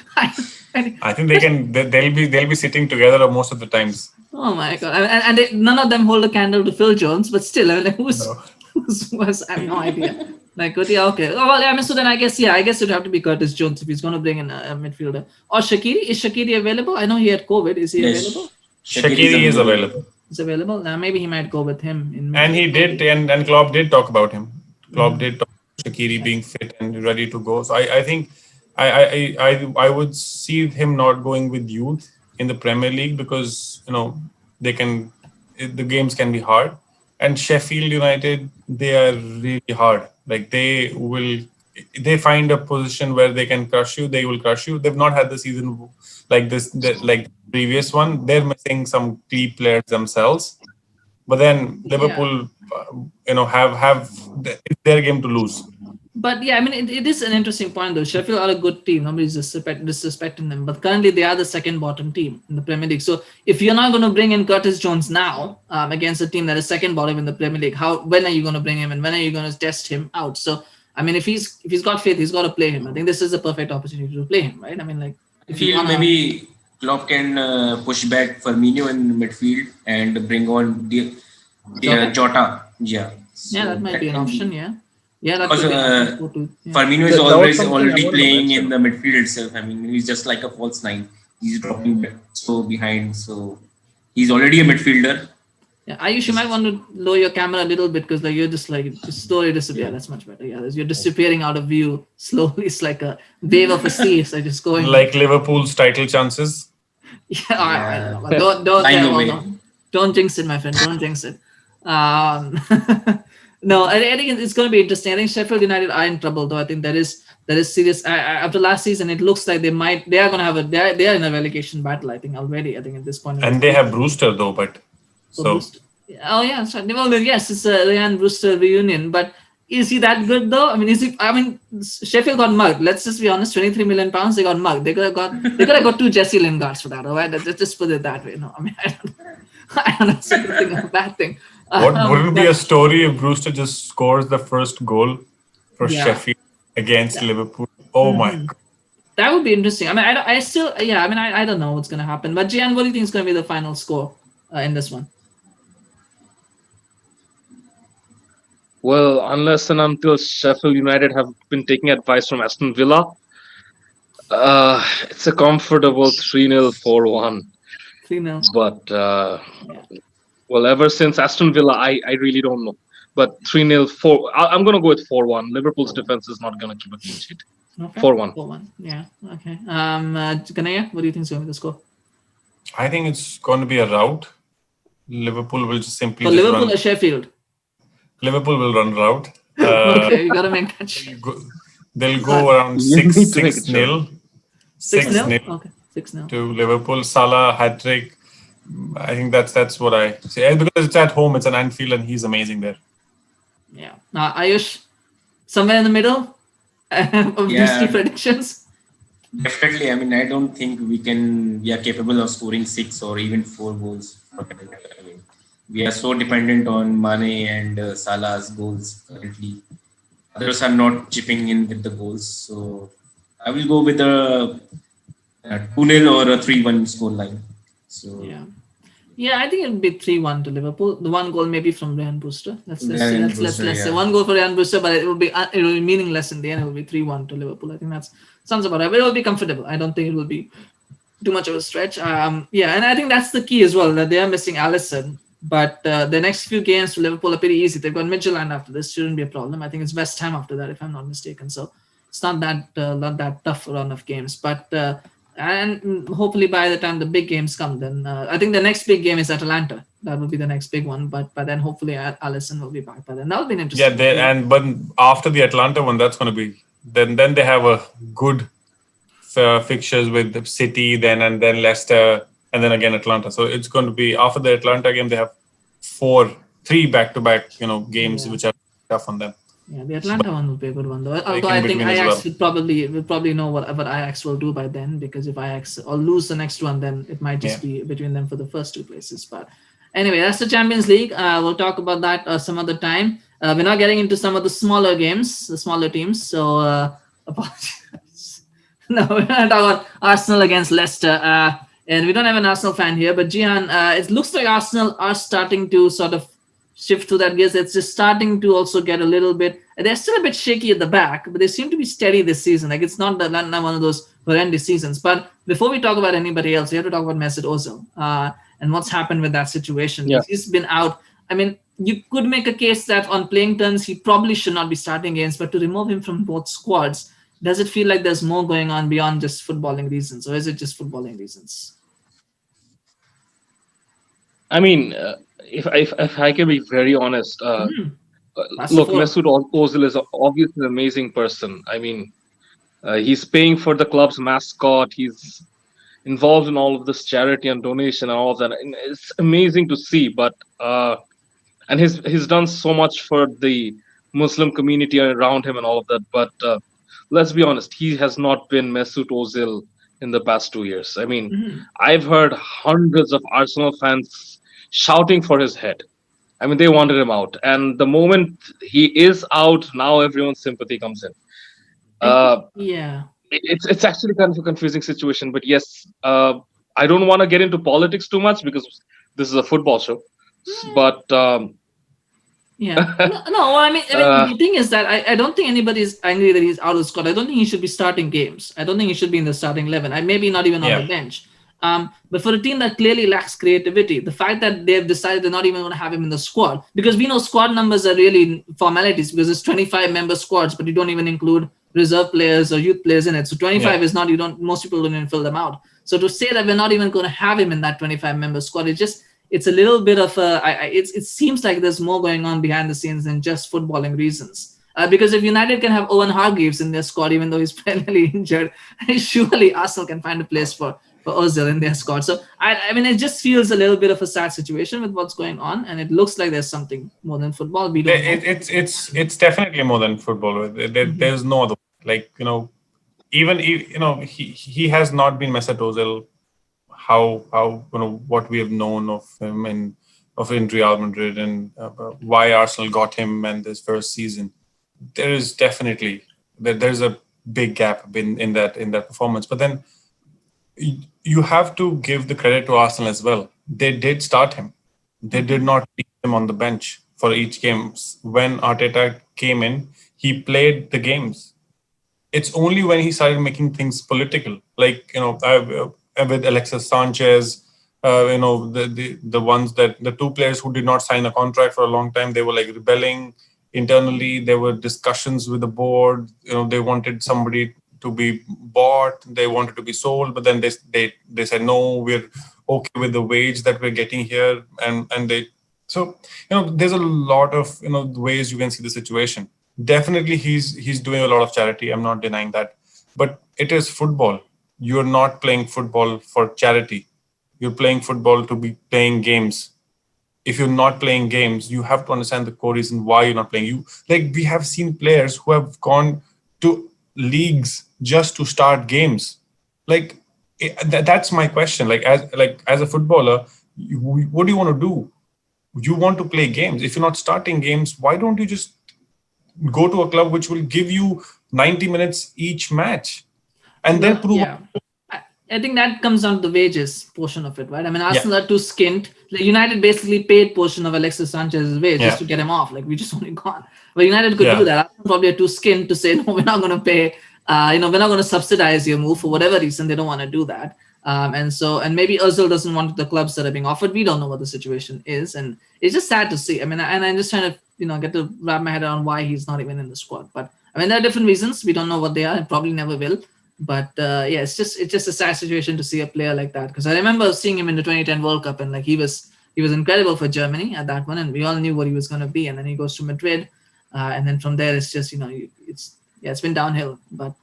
I think they can. They'll be sitting together most of the times. Oh my god! And none of them hold a candle to Phil Jones, but still, I mean, like, No. who's was I have no idea. Like, but yeah, okay. Oh, well, yeah, I mean, so then I guess it'd have to be Curtis Jones if he's going to bring in a midfielder or Shaqiri. Is Shaqiri available? I know he had COVID. Is he available? Shaqiri is available. He's available. Maybe he might go with him in. And he did, and Klopp did talk about him. Klopp Mhm. did talk about Shaqiri being fit and ready to go. So I think I would see him not going with youth in the Premier League because they can the games can be hard. And Sheffield United, they are really hard. Like they find a position where they can crush you, they will crush you. They've not had the season like this, like the previous one. They're missing some key players themselves. But then Liverpool, have it's their game to lose. But yeah, I mean, it is an interesting point though. Sheffield are a good team. Nobody's disrespecting them. But currently, they are the second bottom team in the Premier League. So if you're not going to bring in Curtis Jones now against a team that is second bottom in the Premier League, when are you going to bring him in? When are you going to test him out? So I mean, if he's got faith, he's got to play him. I think this is a perfect opportunity to play him, right? I mean, like I feel maybe Klopp can push back Firmino in midfield and bring on Jota. Yeah. Yeah, that might be an option. Yeah. Yeah, that Because could be yeah. Firmino is That was always something I already wanted to playing mention. in the midfield itself. I mean, he's just like a false nine. He's dropping back so behind. So he's already a midfielder. Yeah, Ayush, you might want to lower your camera a little bit because like you're just like slowly disappear. Yeah, that's much better. Yeah, you're disappearing out of view slowly. It's like a wave of a sea. So just going Like Liverpool's title chances. Yeah, I don't know. But Flying away. don't jinx it, my friend. Don't jinx it. No, I think it's going to be interesting. I think Sheffield United are in trouble, though. I think that is serious. After last season, it looks like they are going to have they are in a relegation battle. I think already. I think at this point. And they have Brewster though, but so Oh yeah, sorry. Well, yes, it's a Ryan Brewster reunion, but is he that good though? I mean, Sheffield got mugged. Let's just be honest. £23 million, they got mugged. They could have got two Jesse Lingards for that. All right, let's just put it that way. I mean, I don't know. It's a good thing or a bad thing. Wouldn't be a story if Brewster just scores the first goal for Sheffield against Liverpool? Oh my God. That would be interesting. I mean, I don't know what's going to happen. But Zeehan, what do you think is going to be the final score in this one? Well, unless and until Sheffield United have been taking advice from Aston Villa, it's a comfortable 3-0, 4-1. 3-0. But well, ever since Aston Villa, I really don't know. But 3-0, 4. I'm going to go with 4-1. Liverpool's defense is not going to keep a clean sheet. Okay. 4-1. 4-1. Yeah. Okay. Knayha, what do you think is going to be the score? I think it's going to be a rout. Liverpool will just simply. For Liverpool or Sheffield? Liverpool will run rout. Okay, you got to make that shit. They'll go around 6-0. 6-0? Okay, 6-0. To Liverpool. Salah hat-trick. I think that's what I say. Because it's at home, it's an Anfield, and he's amazing there. Yeah. Ayush, somewhere in the middle of these two predictions? Definitely. I mean, I don't think we are capable of scoring 6 or even 4 goals. I mean, we are so dependent on Mane and Salah's goals currently. Others are not chipping in with the goals. So I will go with a 2-0 or a 3-1 score line. So yeah, I think it'll be 3-1 to Liverpool. The one goal maybe from Ryan Brewster. Let's say one goal for Ryan Brewster, but it will be meaningless in the end. It will be 3-1 to Liverpool. I think that sounds about right. But it will be comfortable. I don't think it will be too much of a stretch. And I think that's the key as well, that they are missing Alisson. But the next few games for Liverpool are pretty easy. They've got Midtjylland after this. Shouldn't be a problem. I think it's West Ham after that, if I'm not mistaken. So it's not that tough run of games. But and hopefully by the time the big games come, then I think the next big game is Atalanta. That will be the next big one. But then hopefully Alisson will be back by then. That will be interesting. Yeah, but after the Atlanta one, that's going to be then they have a good fixtures with City, then Leicester. And then again Atlanta. So it's going to be after the Atlanta game, they have 3 back-to-back, games which are tough on them. Yeah, the Atlanta one will be a good one though. Although I think Ajax will probably know what Ajax will do by then, because if Ajax or lose the next one, then it might just be between them for the first 2 places. But anyway, that's the Champions League. We'll talk about that some other time. We're not getting into some of the smaller games, the smaller teams. So apologies. No, we're not talking about Arsenal against Leicester. And we don't have an Arsenal fan here, but Zeehan, it looks like Arsenal are starting to sort of shift to that gears. It's just starting to also get a little bit. They're still a bit shaky at the back, but they seem to be steady this season. Like it's not one of those horrendous seasons. But before we talk about anybody else, we have to talk about Mesut Ozil and what's happened with that situation. Yeah. He's been out. I mean, you could make a case that on playing terms, he probably should not be starting games, but to remove him from both squads, does it feel like there's more going on beyond just footballing reasons, or is it just footballing reasons? I mean, if I can be very honest, Last look, four. Ozil is obviously an amazing person. I mean, he's paying for the club's mascot. He's involved in all of this charity and donation and all of that. And it's amazing to see. But and he's done so much for the Muslim community around him and all of that. But let's be honest, he has not been Mesut Ozil in the past 2 years. I mean, I've heard hundreds of Arsenal fans shouting for his head. I mean, they wanted him out, and the moment he is out, now everyone's sympathy comes in. Yeah. It's actually kind of a confusing situation, but yes, I don't want to get into politics too much because this is a football show. But Yeah. No, the thing is that I don't think anybody's angry that he's out of the squad. I don't think he should be starting games. I don't think he should be in the starting 11. Maybe not even on the bench. But for a team that clearly lacks creativity, the fact that they've decided they're not even going to have him in the squad, because we know squad numbers are really formalities because it's 25-member squads, but you don't even include reserve players or youth players in it. So 25 is not, most people don't even fill them out. So to say that we're not even going to have him in that 25-member squad, it's a little bit of it seems like there's more going on behind the scenes than just footballing reasons. Because if United can have Owen Hargreaves in their squad, even though he's perennially injured, surely Arsenal can find a place for Ozil in their squad. So I mean, it just feels a little bit of a sad situation with what's going on, and it looks like there's something more than football. We don't know. It's definitely more than football. There's no other, like, even he has not been Mesut Ozil how what we have known of him in Real Madrid and why Arsenal got him in this first season. There is definitely there's a big gap in that performance. But then you have to give the credit to Arsenal as well. They did start him. They did not leave him on the bench for each game. When Arteta came in, he played the games. It's only when he started making things political, like with Alexis Sanchez, the ones that the two players who did not sign a contract for a long time, they were like rebelling internally. There were discussions with the board. They wanted somebody to be bought, they wanted to be sold, but then they said no, we're okay with the wage that we're getting here, and they there's a lot of ways you can see the situation. Definitely he's doing a lot of charity, I'm not denying that, but it is football. You're not playing football for charity, you're playing football to be playing games. If you're not playing games, you have to understand the core reason why you're not playing. We have seen players who have gone to leagues just to start games. That's my question. As a footballer, what do you want to do? You want to play games. If you're not starting games, why don't you just go to a club which will give you 90 minutes each match and then prove? Yeah. I think that comes down to the wages portion of it, right? I mean, Arsenal are too skint. United basically paid portion of Alexis Sanchez's wage just to get him off. We just want him gone. But United could do that. Arsenal probably are too skint to say, no, we're not going to pay. We're not going to subsidize your move for whatever reason. They don't want to do that. And maybe Ozil doesn't want the clubs that are being offered. We don't know what the situation is, and it's just sad to see. I mean, and I'm just trying to get to wrap my head around why he's not even in the squad. But I mean, there are different reasons. We don't know what they are, and probably never will. But it's just a sad situation to see a player like that, because I remember seeing him in the 2010 World Cup, and he was incredible for Germany at that one, and we all knew what he was going to be. And then he goes to Madrid, and then from there it's just it's been downhill. But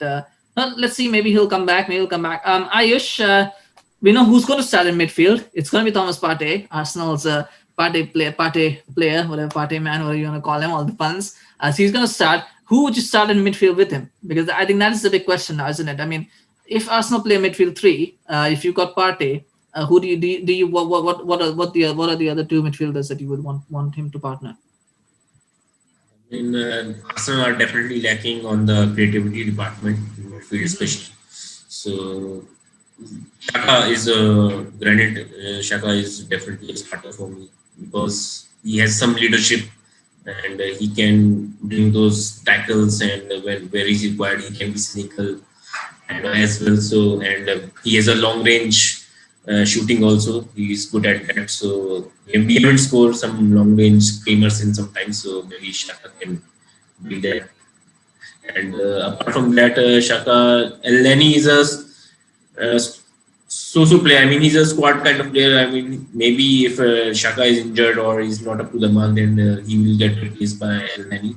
let's see, maybe he'll come back. Ayush, we know who's going to start in midfield. It's going to be Thomas Partey, Arsenal's Partey player, whatever, Partey man, whatever you want to call him, all the puns. So he's going to start. Who would you start in midfield with him? Because I think that is the big question now, isn't it? I mean, if Arsenal play midfield three, if you've got Partey, who do you what are the other two midfielders that you would want him to partner? Arsenal are definitely lacking on the creativity department, in midfield especially. So Shaka is a granted. Shaka is definitely a starter for me because he has some leadership and he can bring those tackles and when where he's required he can be cynical and as well. So and he has a long range shooting also. He's good at that. So we haven't scored some long range screamers in some time. So maybe Shaka can be there. And apart from that, Shaka Elneny is a uh, so player. I mean, he's a squad kind of player. I mean, maybe if Shaka is injured or he's not up to the mark, then he will get replaced by Elneny.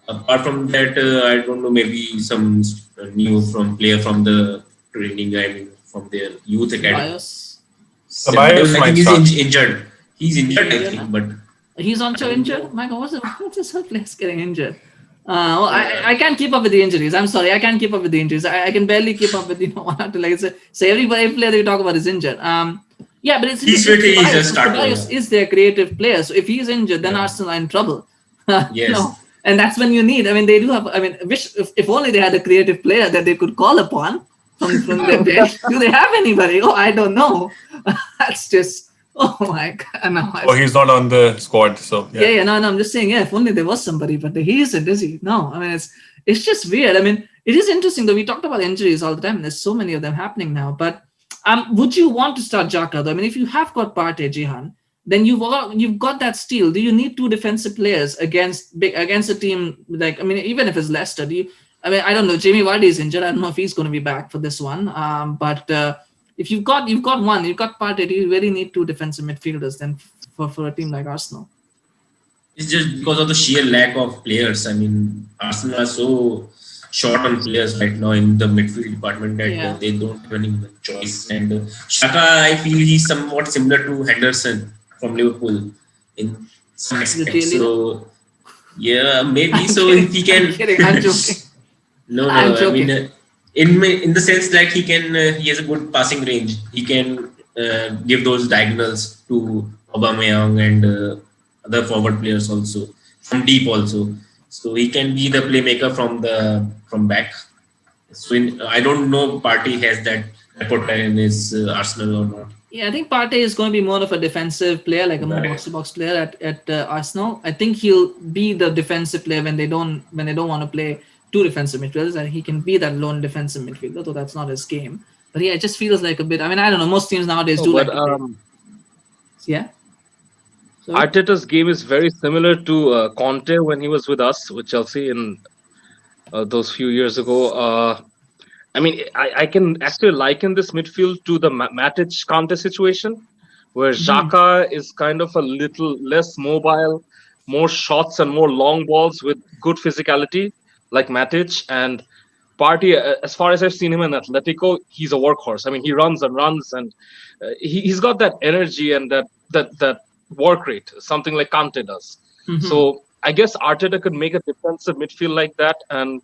Apart from that, I don't know. Maybe some new from player from the training. I mean, from their youth academy. Bios. Ceballos I might think he's start. injured. He's injured, I think, but He's on I don't injured. know. My God, what's this whole place getting injured? Well, I can't keep up with the injuries. I'm sorry, I can't keep up with the injuries. I can barely keep up with one or two. Like so every player that you talk about is injured. Yeah, but it's He's fit. He's a Ceballos. So starter. Ceballos is their creative player. So if he's injured, then Yeah. Arsenal are in trouble. Yes. And that's when you need. I mean, they do have. I mean, wish if only they had a creative player that they could call upon from their bench. Do they have anybody? Oh, I don't know. That's just. Oh my God! No, Oh, he's not on the squad, so yeah, no, I'm just saying, yeah, if only there was somebody, but he isn't, is he? No, I mean, it's just weird. I mean, it is interesting that we talked about injuries all the time. There's so many of them happening now. But would you want to start Xhaka though? I mean, if you have got Partey, Zeehan, then you've got that steal. Do you need two defensive players against a team like, I mean, even if it's Leicester? Do you? I mean, I don't know. Jamie Vardy is injured. I don't know if he's going to be back for this one. But if you've got one, you've got Partey. Do you really need two defensive midfielders then for a team like Arsenal? It's just because of the sheer lack of players. I mean, Arsenal are so short on players right now in the midfield department that Yeah. they don't have any choice. And Shaka, I feel he's somewhat similar to Henderson from Liverpool in some aspects. really? So, yeah, maybe. I'm So kidding. if he can. I'm kidding. I'm joking. No, I'm I joking. mean, in the sense that he can, he has a good passing range. He can give those diagonals to Aubameyang and other forward players also from deep also. So he can be the playmaker from back. So I don't know, Partey has that repertoire in his Arsenal or not. Yeah, I think Partey is going to be more of a defensive player, like a more Right. box-to-box player at Arsenal. I think he'll be the defensive player when they don't want to play two defensive midfielders, and he can be that lone defensive midfielder. Though that's not his game. But yeah, it just feels like a bit. I mean, I don't know. Most teams nowadays No, do but like to play. Yeah. So Arteta's game is very similar to Conte when he was with us with Chelsea in those few years ago. I mean, I can actually liken this midfield to the Matic Conte situation, where Xhaka is kind of a little less mobile, more shots and more long balls with good physicality, like Matic. And Partey, as far as I've seen him in Atletico, he's a workhorse. I mean, he runs and runs, and he's got that energy and that work rate, something like Kante does. So I guess Arteta could make a defensive midfield like that, and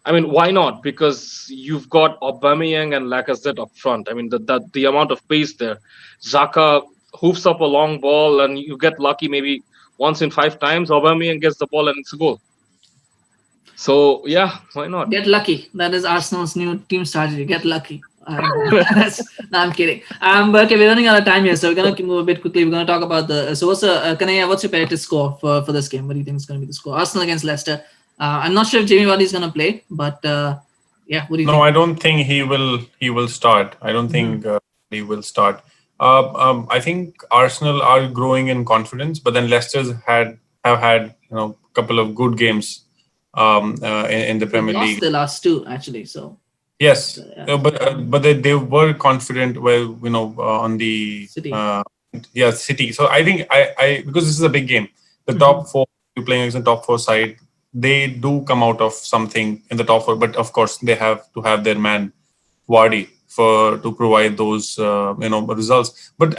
I mean, why not? Because you've got Aubameyang and Lacazette up front. I mean, the amount of pace there. Xhaka hoops up a long ball, and you get lucky maybe once in 5 times. Aubameyang gets the ball and it's a goal. So yeah, why not? get lucky. That is Arsenal's new team strategy. Get lucky. No, I'm kidding. But okay, we're running out of time here, so we're gonna move a bit quickly. We're gonna talk about the. So what's Knayha, what's your predicted score for this game? What do you think is gonna be the score? Arsenal against Leicester. I'm not sure if Jamie Vardy is gonna play, but yeah, what do you No, think? I don't think he will start. I don't think he will start. I think Arsenal are growing in confidence, but then Leicester's have had a couple of good games in the They Premier lost League. the last two actually. So Yes, yeah. but they were confident. Well, on the City. City. So I think I because this is a big game. The top four, you're playing against the top four side, they do come out of something in the top four. But of course, they have to have their man Vardy to provide those results. But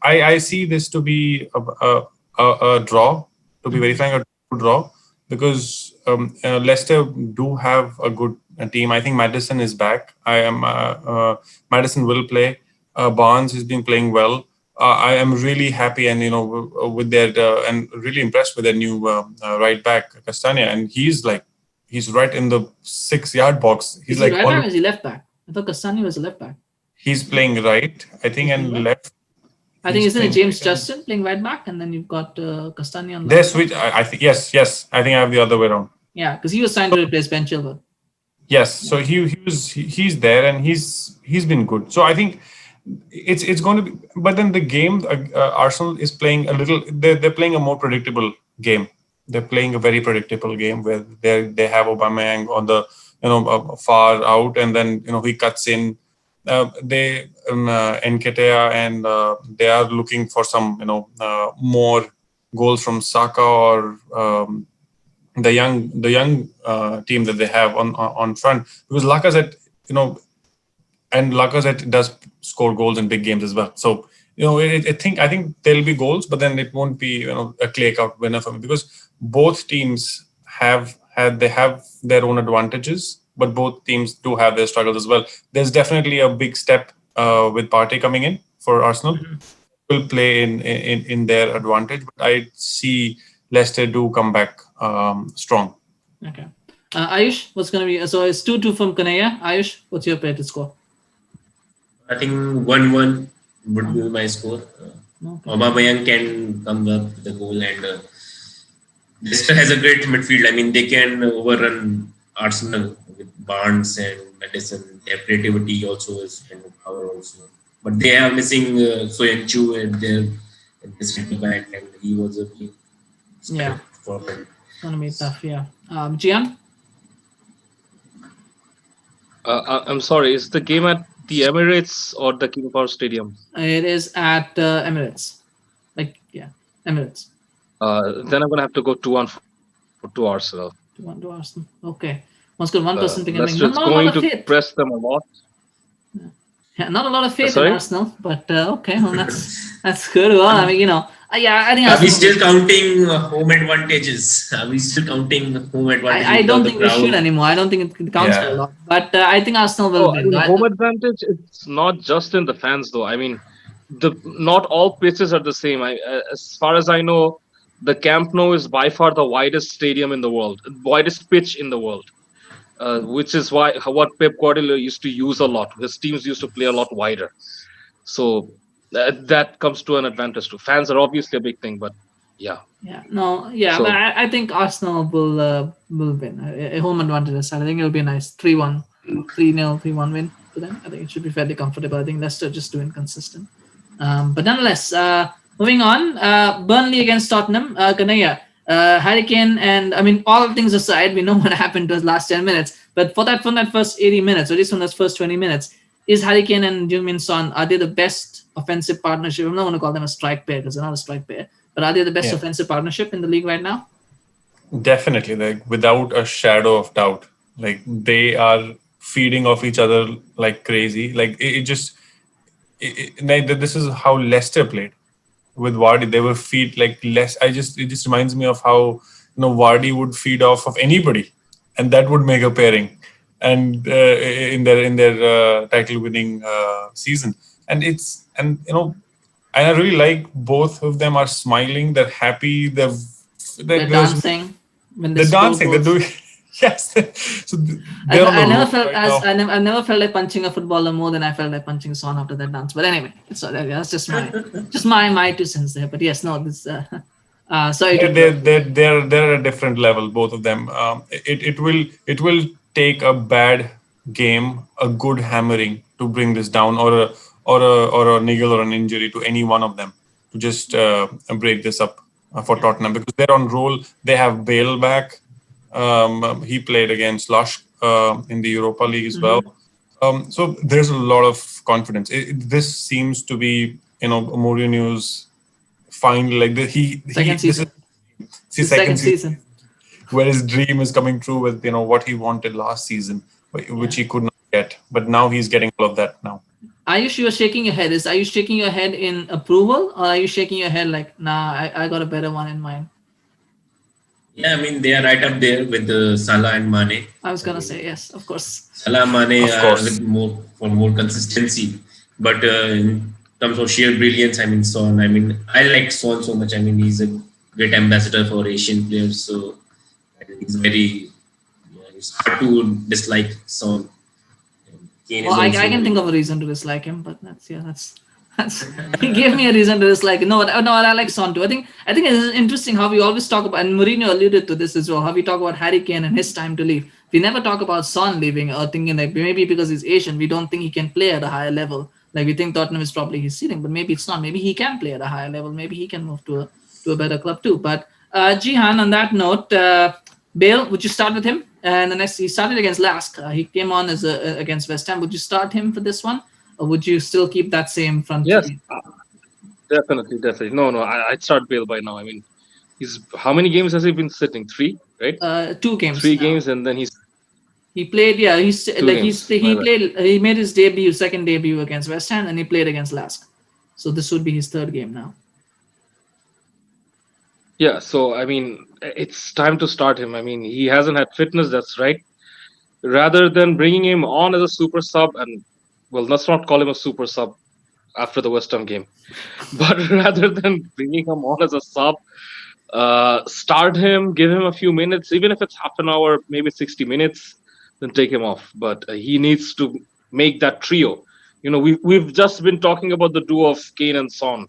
I see this to be a draw. To be very frank, a draw because Leicester do have a good team. I think Maddison is back. Maddison will play. Barnes has been playing well. I am really happy and with their and really impressed with their new right back Castagna, and he's right in the 6-yard box. He's Is he like right back or is he left back? I thought Castani was a left back. He's playing right, I think, and left. I think isn't it playing James right Justin playing right back, and then you've got Castani on They left. switch. I think yes. I think I have the other way around. Yeah, because he was trying to replace Ben Chilwell. Yes, so he's there and he's been good. So I think it's going to be. But then the game, Arsenal is playing a little. They're playing a more predictable game. They're playing a very predictable game where they have Aubameyang on the far out, and then he cuts in. They Nketiah, and they are looking for some more goals from Saka or the young team that they have on front, because Lacazette and Lacazette does score goals in big games as well. So I think there'll be goals, but then it won't be a clear-cut winner for me, because both teams have their own advantages, but both teams do have their struggles as well. There's definitely a big step with Partey coming in for Arsenal. Will play in their advantage, but I see Leicester do come back strong. Okay. Ayush, what's going to be? So it's 2-2 from Knayha. Ayush, what's your predicted score? I think 1-1 would be my score. Aubameyang can come up with the goal, and Leicester has a great midfield. I mean, they can overrun Arsenal with Barnes and Maddison. Their creativity also is and power also. But they are missing Soyuncu and their centre back, and he was a big for them. It's going to be tough, yeah. Zeehan? I'm sorry, is the game at the Emirates or the King Power Stadium? It is at Emirates. Emirates. Then I'm going to have to go 2-1 to Arsenal. 2-1 to Arsenal. Okay. Once good, one person thinking. That's just going to press them a lot. Yeah, not a lot of faith in Arsenal, but okay, well, that's good. Well, I mean, I think. Are we still counting home advantages? Are we still counting home advantages? I don't think we should anymore. I don't think it counts for a lot. But I think Arsenal will win. Home advantage, it's not just in the fans, though. I mean, not all pitches are the same. As far as I know, the Camp Nou is by far the widest stadium in the world, widest pitch in the world. Which is what Pep Guardiola used to use a lot. His teams used to play a lot wider. So that comes to an advantage too. Fans are obviously a big thing, but yeah. So, but I think Arsenal will win. A home advantage aside, I think it'll be a nice 3-1, 3-0, 3-1 win for them. I think it should be fairly comfortable. I think Leicester just too inconsistent. But nonetheless, moving on, Burnley against Tottenham. Knayha. Harry Kane, and I mean, all things aside, we know what happened to us last 10 minutes. But from that first 80 minutes, or at least from those first 20 minutes, is Harry Kane and Heung-min Son, are they the best offensive partnership? I'm not going to call them a strike pair because they're not a strike pair, but are they the best offensive partnership in the league right now? Definitely, like without a shadow of doubt. Like they are feeding off each other like crazy. Like this is how Leicester played. With Vardy, they were feed like less. It just reminds me of how Vardy would feed off of anybody, and that would make a pairing, and in their title-winning season. And I really like both of them are smiling. They're happy. They're dancing. When they're dancing. They're doing. Yes. So I never felt like punching a footballer more than I felt like punching Son after that dance. But anyway, that's just my 2 cents there. But yes, no, this. Sorry. They're at a different level, both of them. It will take a bad game, a good hammering to bring this down, or a niggle or an injury to any one of them to just break this up for Tottenham, because they're on roll. They have Bale back. He played against Lush in the Europa League as well. So there's a lot of confidence. This seems to be, Mourinho's final, like second season, where his dream is coming true with what he wanted last season, which he could not get. But now he's getting all of that now. Ayush, you are shaking your head. Are you shaking your head in approval, or are you shaking your head like, nah, I got a better one in mind? Yeah, I mean, they are right up there with Salah and Mane. I was going to say, yes, of course. Salah and Mane are with more consistency. But in terms of sheer brilliance, I mean, Son. I mean, I like Son so much. I mean, he's a great ambassador for Asian players. So he's it's hard to dislike Son. Kane Well, is I also can think of a reason to dislike him, but that's he gave me a reason to dislike him. No, I like Son too. I think it's interesting how we always talk about, and Mourinho alluded to this as well. How we talk about Harry Kane and his time to leave. We never talk about Son leaving or thinking like maybe because he's Asian, we don't think he can play at a higher level. Like we think Tottenham is probably his ceiling, but maybe it's not. Maybe he can play at a higher level. Maybe he can move to a better club too. But Zeehan, on that note, Bale, would you start with him? And the next, he started against Lask. He came on as against West Ham. Would you start him for this one, or would you still keep that same front Yes, three? definitely. No, I'd start Bale by now. I mean, he's how many games has he been sitting? Three, right? 2 games Three now. games, and then he's He played. Yeah, he's two like games. he My bad. played. He made his second debut against West Ham, and he played against Lask. So this would be his third game now. Yeah, so I mean, it's time to start him. I mean, he hasn't had fitness. That's right. Rather than bringing him on as a super sub, and well, let's not call him a super sub after the West Ham game, but rather than bringing him on as a sub, start him, give him a few minutes, even if it's half an hour, maybe 60 minutes, then take him off. But he needs to make that trio. You know, we've just been talking about the duo of Kane and Son.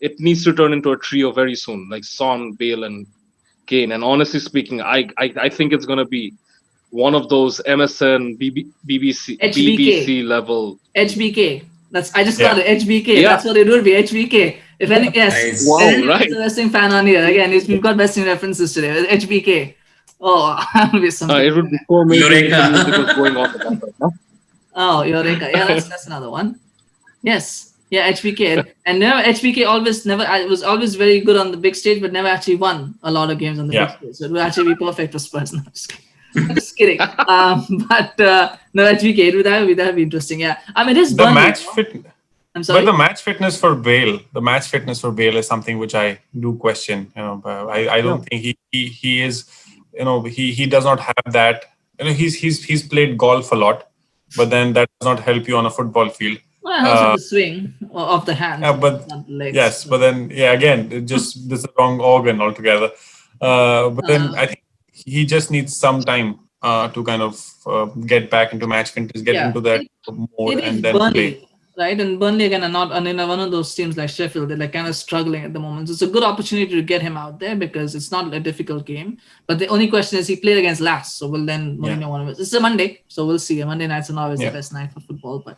It needs to turn into a trio very soon, like Son, Bale, and Kane. And honestly speaking, I think it's gonna be one of those MSN HBK. BBC level. HBK. That's I just Yeah. called it HBK. Yeah. That's what it would be. HBK. If any, yes. Nice. Wow, If right. anyone's a wrestling fan on here, again, we've got wrestling references today. HBK. Oh, that would be something. It would be so amazing if the Eureka. music was going on right now. Oh, Eureka. Yeah, that's another one. Yes. Yeah, HBK. And never HBK always never I was always very good on the big stage, but never actually won a lot of games on the Yeah. big stage. So it would actually be perfect for Spurs. No, just kidding. I'm just kidding. But no, HBK, that would be interesting. Yeah. I mean, it is The Burnley. match fit, I'm sorry. but the match fitness for Bale is something which I do question. You know, but I don't think he is. You know, he does not have that. You know, he's played golf a lot, but then that does not help you on a football field. Well, it helps with the swing of the hands. Yeah, but not the legs. yes, but then again, it just this is the wrong organ altogether. But then I think he just needs some time to kind of get back into match fitness, get into that mode, It is and then Burnley, play. right? And Burnley again are not, and one of those teams like Sheffield, they're like kind of struggling at the moment. So it's a good opportunity to get him out there because it's not a difficult game. But the only question is he played against last, so will then Mourinho want to? It's a Monday, so we'll see. Monday nights are not always the best night for football, but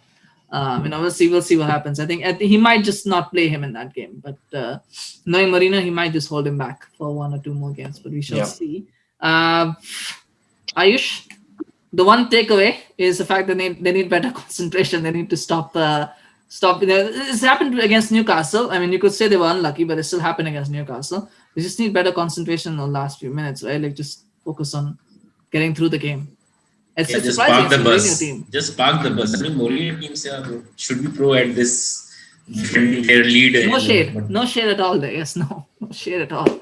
we'll see what happens. I think he might just not play him in that game, but knowing Mourinho, he might just hold him back for 1 or 2 more games. But we shall see. Ayush, the one takeaway is the fact that they need better concentration. They need to stop. You know, it's happened against Newcastle. I mean, you could say they were unlucky, but it still happened against Newcastle. They just need better concentration in the last few minutes, right? Like just focus on getting through the game. It's Yeah, just surprising park the it's a Mourinho bus. team. Just park the bus. I mean, Mourinho teams should be pro at this defending their lead. No shade. No shade at all there. Yes, no shade at all.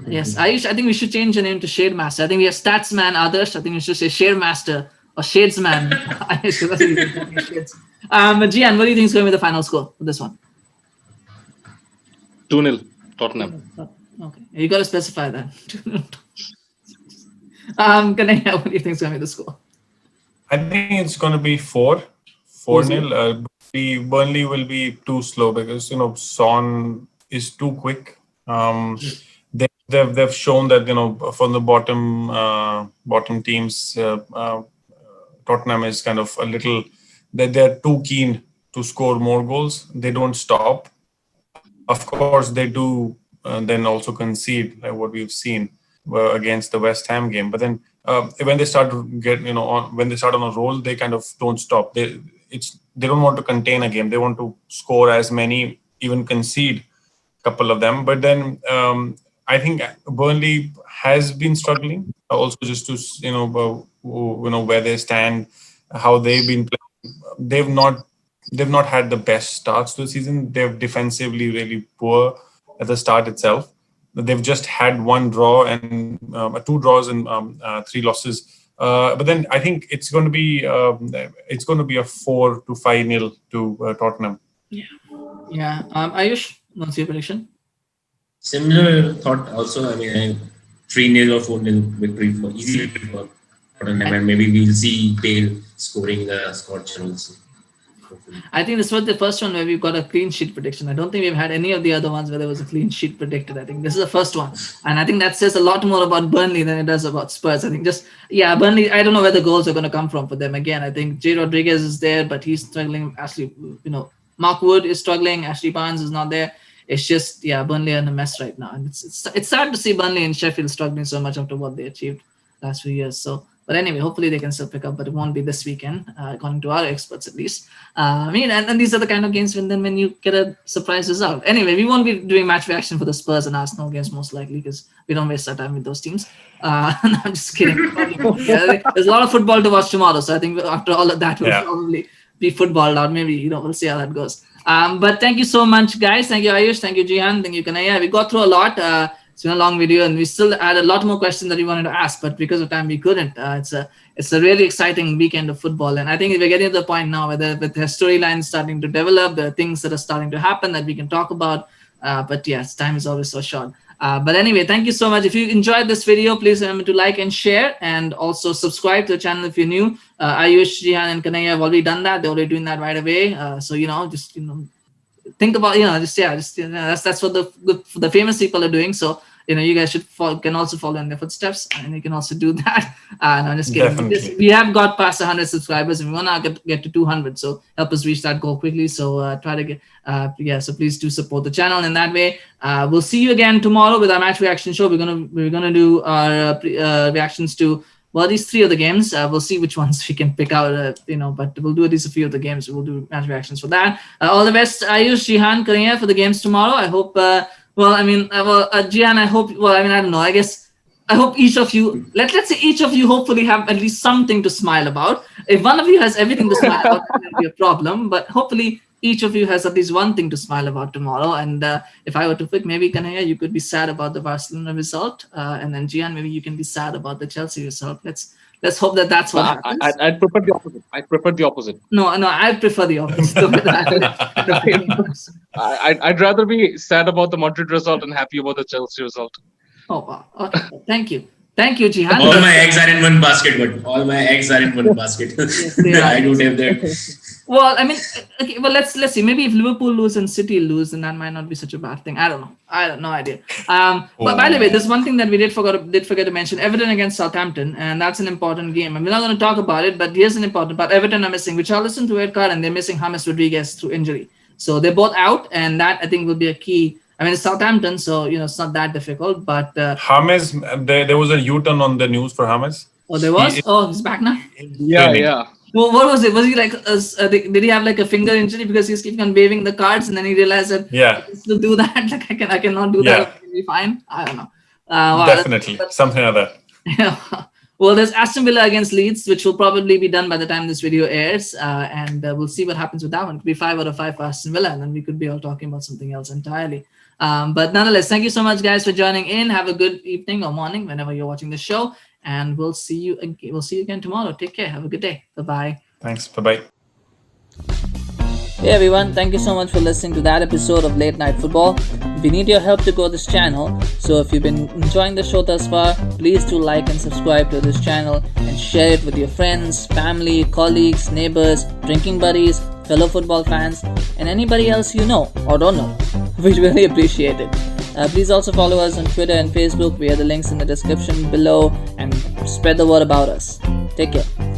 Yes, I think we should change the name to Shade Master. I think we have Stats Man Adarsh. I think we should say Shade Master or Shades Man. Gian, what do you think is going to be the final score for this one? 2-0 Tottenham. Okay, you got to specify that. Knayha, what do you think is going to be the score? I think it's going to be 4-0. Burnley will be too slow because Son is too quick. They've shown that from the bottom teams, Tottenham is kind of a little that they're too keen to score more goals. They don't stop. Of course, they do then also concede, like what we've seen against the West Ham game. But then when they start to get when they start on a roll, they kind of don't stop. They don't want to contain a game. They want to score as many, even concede a couple of them. But then I think Burnley has been struggling also just to where they stand, how they've been playing. They've not had the best starts to the season. They're defensively really poor at the start itself. They've just had 1 draw and 2 draws and 3 losses. But then I think it's going to be a 4-5-0 to Tottenham. Yeah. Ayush, what's your prediction? Similar thought also. I mean, 3-0 or 4-0 victory easy victory for Tottenham, and maybe we'll see Bale scoring the scorcher also. I think this was the first one where we've got a clean sheet prediction. I don't think we've had any of the other ones where there was a clean sheet predicted. I think this is the first one. And I think that says a lot more about Burnley than it does about Spurs. I think Burnley, I don't know where the goals are going to come from for them. Again, I think Jay Rodriguez is there, but he's struggling. Ashley, Mark Wood is struggling. Ashley Barnes is not there. It's just, Burnley are in a mess right now. And it's sad to see Burnley and Sheffield struggling so much after what they achieved last few years. So, but anyway, hopefully they can still pick up, but it won't be this weekend, according to our experts at least. And these are the kind of games when you get a surprise result. Anyway, we won't be doing match reaction for the Spurs and Arsenal games most likely because we don't waste our time with those teams. No, I'm just kidding. There's a lot of football to watch tomorrow, so I think after all of that, we'll probably be footballed out. Maybe, we'll see how that goes. But thank you so much, guys. Thank you, Ayush. Thank you, Zeehan. Thank you, Knayha. We got through a lot. It's been a long video, and we still had a lot more questions that we wanted to ask, but because of time, we couldn't. It's a really exciting weekend of football, and I think we're getting to the point now where with the storylines starting to develop, there are things that are starting to happen that we can talk about. But yes, time is always so short. But anyway, thank you so much. If you enjoyed this video, please remember to like and share, and also subscribe to the channel if you're new. Ayush, Zeehan, and Knayha have already done that. They're already doing that right away. So think about that's what the famous people are doing. So you guys can also follow in their footsteps, and you can also do that. No, I'm just kidding. We have got past 100 subscribers, and we want to get to 200. So help us reach that goal quickly. So try to get so please do support the channel in that way. We'll see you again tomorrow with our match reaction show. We're gonna do our reactions to these 3 of the games. We'll see which ones we can pick out, but we'll do at least a few of the games. We'll do match reactions for that. All the best, Ayush, Zeehan, Knayha, for the games tomorrow. I hope, Zeehan, I hope, I don't know, I guess, I hope each of you, let's say each of you hopefully have at least something to smile about. If one of you has everything to smile about, that will be a problem, but hopefully each of you has at least one thing to smile about tomorrow. And if I were to pick, maybe Knayha, you could be sad about the Barcelona result, and then Zeehan, maybe you can be sad about the Chelsea result. Let's hope that's what happens. I'd prefer the opposite. No, I prefer the opposite. I'd rather be sad about the Madrid result and happy about the Chelsea result. Oh, wow. Okay. Thank you, Zeehan. All my eggs are in one basket, but all my eggs are in one basket. Yes, I don't have that. Well, okay. Well, let's see. Maybe if Liverpool lose and City lose, then that might not be such a bad thing. I don't know. I have no idea. But by the way, there's one thing that we did forget to mention: Everton against Southampton, and that's an important game. And we're not going to talk about it, but here's an important part: Everton are missing Richarlison to red card, and they're missing James Rodriguez through injury. So they're both out, and that I think will be a key. It's Southampton, so it's not that difficult. But James, there was a U-turn on the news for James. Oh, there was. He's back now. Yeah. Well, what was it? Was he like? Did he have like a finger injury because he's keeping on waving the cards, and then he realized that I can still do that. Like I cannot do that. It'll be fine. I don't know. Definitely something like that. Yeah. Well, there's Aston Villa against Leeds, which will probably be done by the time this video airs, and we'll see what happens with that one. It could be 5 out of 5 for Aston Villa, and then we could be all talking about something else entirely. But nonetheless, thank you so much, guys, for joining in. Have a good evening or morning whenever you're watching the show, and we'll see you again tomorrow. Take care. Have a good day. Bye-bye. Thanks. Bye-bye. Hey everyone, thank you so much for listening to that episode of Late Night Football. We need your help to grow this channel, so if you've been enjoying the show thus far, please do like and subscribe to this channel and share it with your friends, family, colleagues, neighbors, drinking buddies, fellow football fans, and anybody else you know or don't know. We'd really appreciate it. Please also follow us on Twitter and Facebook via the links in the description below and spread the word about us. Take care.